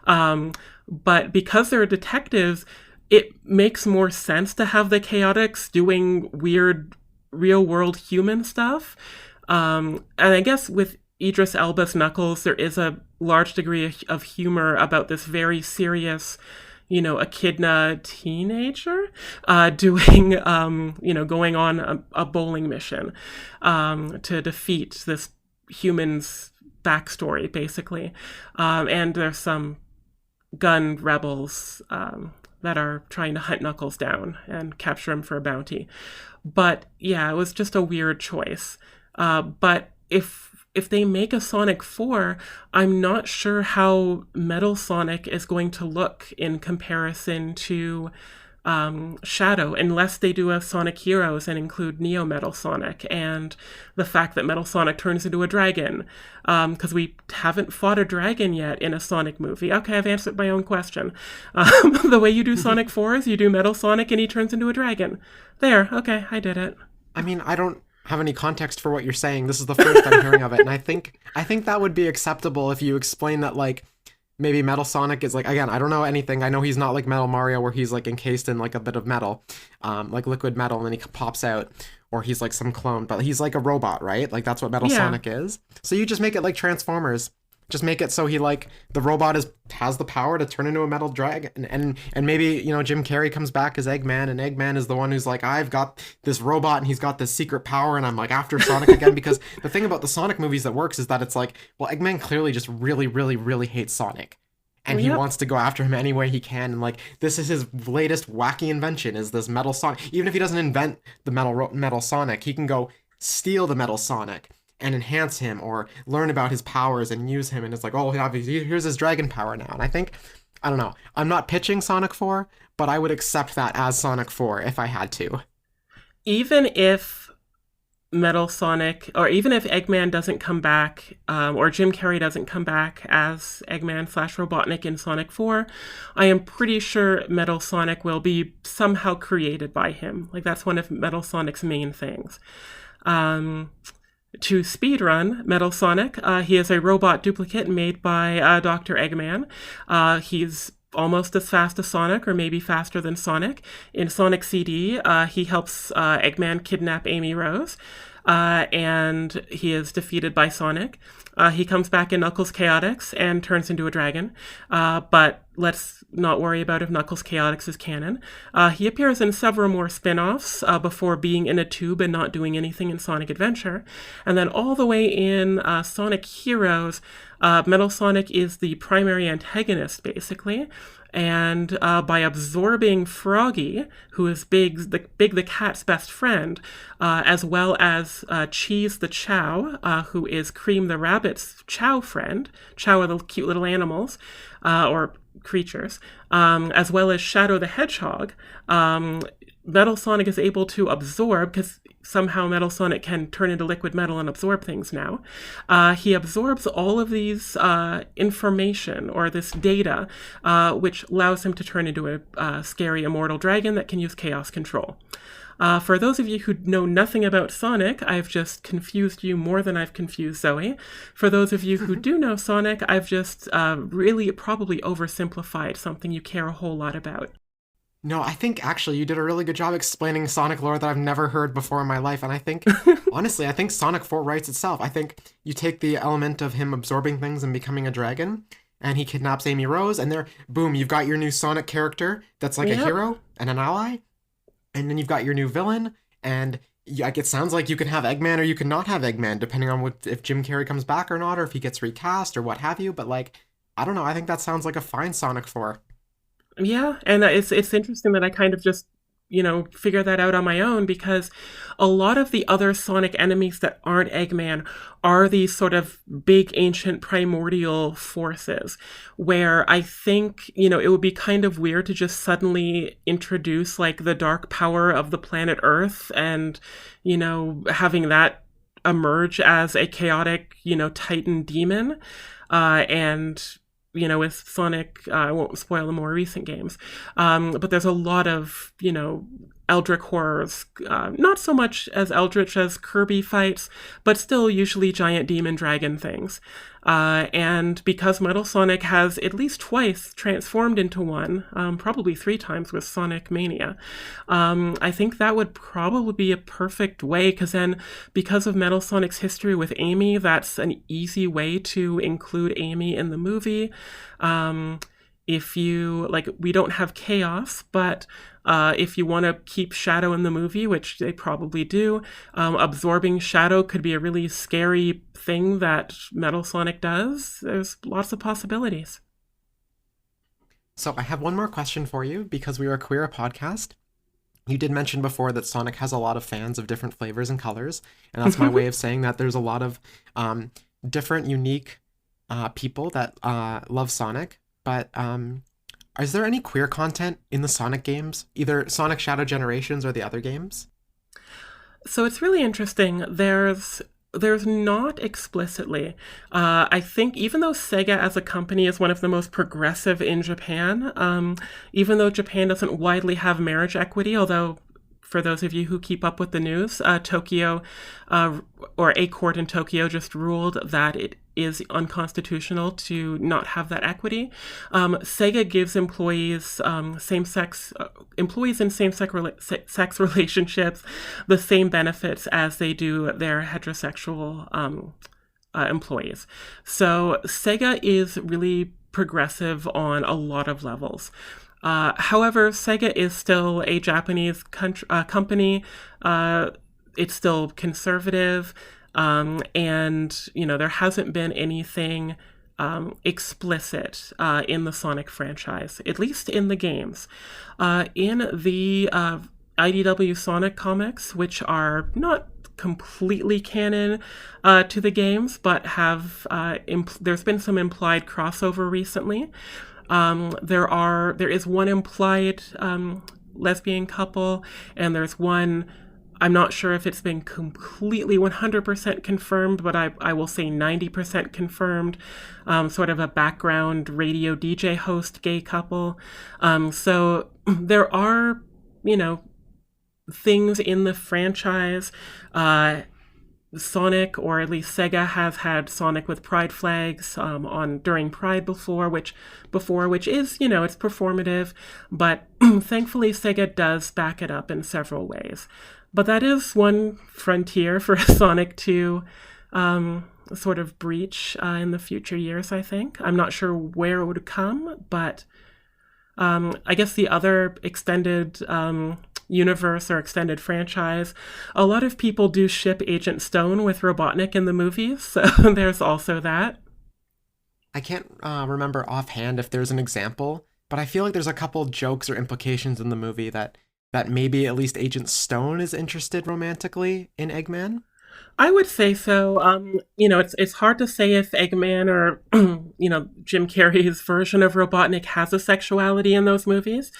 But because they're detectives, it makes more sense to have the Chaotix doing weird real-world human stuff. And I guess with Idris Elba's Knuckles, there is a large degree of humor about this very serious, echidna teenager doing, going on a bowling mission to defeat this human's backstory, basically. And there's some gun rebels that are trying to hunt Knuckles down and capture him for a bounty. But yeah, it was just a weird choice. But if they make a Sonic 4, I'm not sure how Metal Sonic is going to look in comparison to Shadow unless they do a Sonic Heroes and include Neo Metal Sonic, and the fact that Metal Sonic turns into a dragon, because we haven't fought a dragon yet in a Sonic movie. Okay, I've answered my own question. The way you do Sonic 4 is you do Metal Sonic and he turns into a dragon. There, okay, I did it. I mean, I don't have any context for what you're saying. This is the first I'm hearing of it, and I think that would be acceptable if you explain that, like, maybe Metal Sonic is like, again, I don't know anything. I know he's not like Metal Mario where he's like encased in like a bit of metal, like liquid metal, and then he pops out, or he's like some clone, but he's like a robot, right? Like that's what Metal Sonic is. So you just make it like Transformers. Just make it so he like the robot has the power to turn into a metal dragon, and maybe, you know, Jim Carrey comes back as Eggman, and Eggman is the one who's like, I've got this robot and he's got this secret power and I'm like after Sonic again. Because the thing about the Sonic movies that works is that it's like, well, Eggman clearly just really, really, really hates Sonic. And he wants to go after him any way he can. And like, this is his latest wacky invention, is this Metal Sonic. Even if he doesn't invent the Metal Sonic, he can go steal the Metal Sonic and enhance him or learn about his powers and use him. And it's like, oh, here's his dragon power now. And I think, I don't know, I'm not pitching Sonic 4, but I would accept that as Sonic 4 if I had to. Even if Metal Sonic, or even if Eggman doesn't come back, or Jim Carrey doesn't come back as Eggman/Robotnik in Sonic 4, I am pretty sure Metal Sonic will be somehow created by him. Like, that's one of Metal Sonic's main things. To speedrun Metal Sonic, he is a robot duplicate made by Dr. Eggman. He's almost as fast as Sonic, or maybe faster than Sonic. In Sonic CD, he helps Eggman kidnap Amy Rose, and he is defeated by Sonic. He comes back in Knuckles Chaotix and turns into a dragon, but let's not worry about if Knuckles Chaotix is canon. He appears in several more spin-offs before being in a tube and not doing anything in Sonic Adventure. And then all the way in Sonic Heroes, Metal Sonic is the primary antagonist, basically. And by absorbing Froggy, who is Big the cat's best friend, as well as Cheese the Chow, who is Cream the rabbit's chow friend. Chow are the cute little animals, or creatures, as well as Shadow the Hedgehog, Metal Sonic is able to absorb, because somehow Metal Sonic can turn into liquid metal and absorb things now. He absorbs all of these information, or this data, which allows him to turn into a scary immortal dragon that can use chaos control. For those of you who know nothing about Sonic, I've just confused you more than I've confused Zoe. For those of you who do know Sonic, I've just really probably oversimplified something you care a whole lot about. No, I think actually you did a really good job explaining Sonic lore that I've never heard before in my life. And I think, honestly, I think Sonic 4 writes itself. I think you take the element of him absorbing things and becoming a dragon, and he kidnaps Amy Rose, and there, boom, you've got your new Sonic character that's like a hero and an ally. And then you've got your new villain, and like, it sounds like you can have Eggman or you can not have Eggman, depending on if Jim Carrey comes back or not, or if he gets recast or what have you. But like, I don't know, I think that sounds like a fine Sonic 4. Yeah, and it's interesting that I kind of just, figure that out on my own, because a lot of the other Sonic enemies that aren't Eggman are these sort of big, ancient, primordial forces, where I think, it would be kind of weird to just suddenly introduce, like, the dark power of the planet Earth and, having that emerge as a chaotic, Titan demon, and with Sonic, I won't spoil the more recent games, but there's a lot of, Eldritch horrors, not so much as Eldritch as Kirby fights, but still usually giant demon dragon things. And because Metal Sonic has at least twice transformed into one, probably 3 times with Sonic Mania, I think that would probably be a perfect way, because then, because of Metal Sonic's history with Amy, that's an easy way to include Amy in the movie. If you, we don't have Chaos, but if you want to keep Shadow in the movie, which they probably do, absorbing Shadow could be a really scary thing that Metal Sonic does. There's lots of possibilities. So I have one more question for you, because we are a queer podcast. You did mention before that Sonic has a lot of fans of different flavors and colors, and that's my way of saying that there's a lot of different, unique people that love Sonic. But Is there any queer content in the Sonic games? Either Sonic Shadow Generations or the other games? So it's really interesting. There's not explicitly. I think even though Sega as a company is one of the most progressive in Japan, even though Japan doesn't widely have marriage equity, although for those of you who keep up with the news, Tokyo, or a court in Tokyo just ruled that it is unconstitutional to not have that equity. Sega gives employees employees in sex relationships the same benefits as they do their heterosexual employees. So Sega is really progressive on a lot of levels. However, Sega is still a Japanese company. It's still conservative, and there hasn't been anything explicit in the Sonic franchise, at least in the games. In the IDW Sonic comics, which are not completely canon to the games, but have there's been some implied crossover recently. There is one implied lesbian couple, and there's one, I'm not sure if it's been completely 100% confirmed, but I will say 90% confirmed, sort of a background radio DJ host gay couple. So there are, things in the franchise. Sonic, or at least Sega, has had Sonic with pride flags during Pride before, which is, it's performative, but thankfully Sega does back it up in several ways. But that is one frontier for Sonic to sort of breach in the future years, I think. I'm not sure where it would come, but I guess the other extended universe or extended franchise, a lot of people do ship Agent Stone with Robotnik in the movies, so there's also that. I can't remember offhand if there's an example, but I feel like there's a couple jokes or implications in the movie that maybe at least Agent Stone is interested romantically in Eggman. I would say so. It's hard to say if Eggman or Jim Carrey's version of Robotnik has a sexuality in those movies.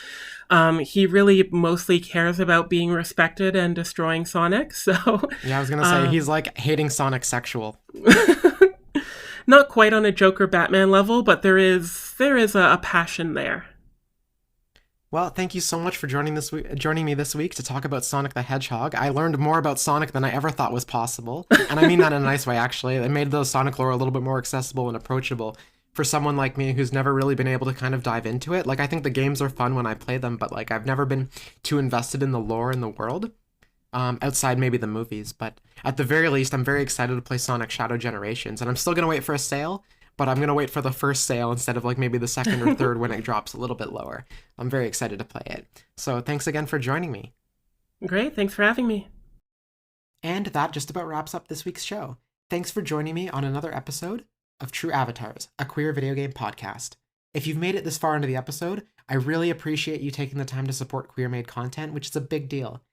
He really mostly cares about being respected and destroying Sonic. So yeah, I was gonna say he's like hating Sonic sexual. Not quite on a Joker Batman level, but there is a passion there. Well, thank you so much for joining me this week to talk about Sonic the Hedgehog. I learned more about Sonic than I ever thought was possible, and I mean that in a nice way, actually. It made the Sonic lore a little bit more accessible and approachable for someone like me who's never really been able to kind of dive into it. Like, I think the games are fun when I play them, but like I've never been too invested in the lore and the world, outside maybe the movies. But at the very least, I'm very excited to play Sonic Shadow Generations, and I'm still gonna wait for a sale. But I'm going to wait for the first sale instead of like maybe the second or third when it drops a little bit lower. I'm very excited to play it. So thanks again for joining me. Great, thanks for having me. And that just about wraps up this week's show. Thanks for joining me on another episode of True Avatars, a queer video game podcast. If you've made it this far into the episode, I really appreciate you taking the time to support queer-made content, which is a big deal.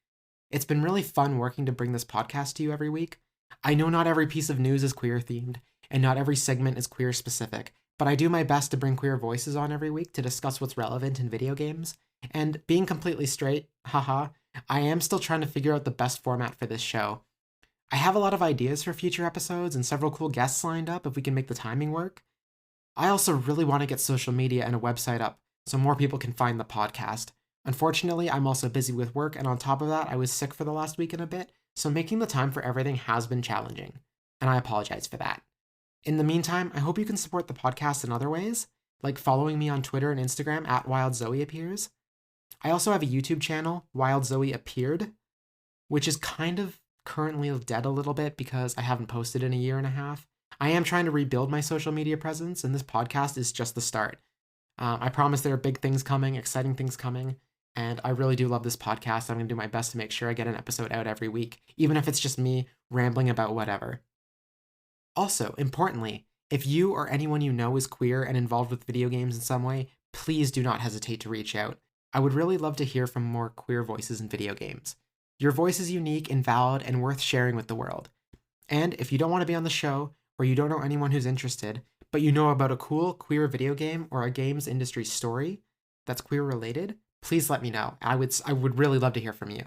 It's been really fun working to bring this podcast to you every week. I know not every piece of news is queer-themed, and not every segment is queer specific, but I do my best to bring queer voices on every week to discuss what's relevant in video games. And being completely straight, haha, I am still trying to figure out the best format for this show. I have a lot of ideas for future episodes and several cool guests lined up if we can make the timing work. I also really want to get social media and a website up so more people can find the podcast. Unfortunately, I'm also busy with work, and on top of that, I was sick for the last week and a bit, so making the time for everything has been challenging, and I apologize for that. In the meantime, I hope you can support the podcast in other ways, like following me on Twitter and Instagram at WildZoeAppears. I also have a YouTube channel, Wild Zoe Appeared, which is kind of currently dead a little bit because I haven't posted in a year and a half. I am trying to rebuild my social media presence, and this podcast is just the start. I promise there are big things coming, exciting things coming, and I really do love this podcast. I'm going to do my best to make sure I get an episode out every week, even if it's just me rambling about whatever. Also, importantly, if you or anyone you know is queer and involved with video games in some way, please do not hesitate to reach out. I would really love to hear from more queer voices in video games. Your voice is unique and valid and worth sharing with the world. And if you don't want to be on the show, or you don't know anyone who's interested, but you know about a cool queer video game or a games industry story, that's queer related, please let me know. I would really love to hear from you.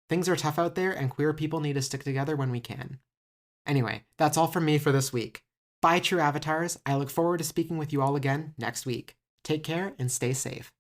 Things are tough out there, and queer people need to stick together when we can. Anyway, that's all from me for this week. Bye, True Avatars. I look forward to speaking with you all again next week. Take care and stay safe.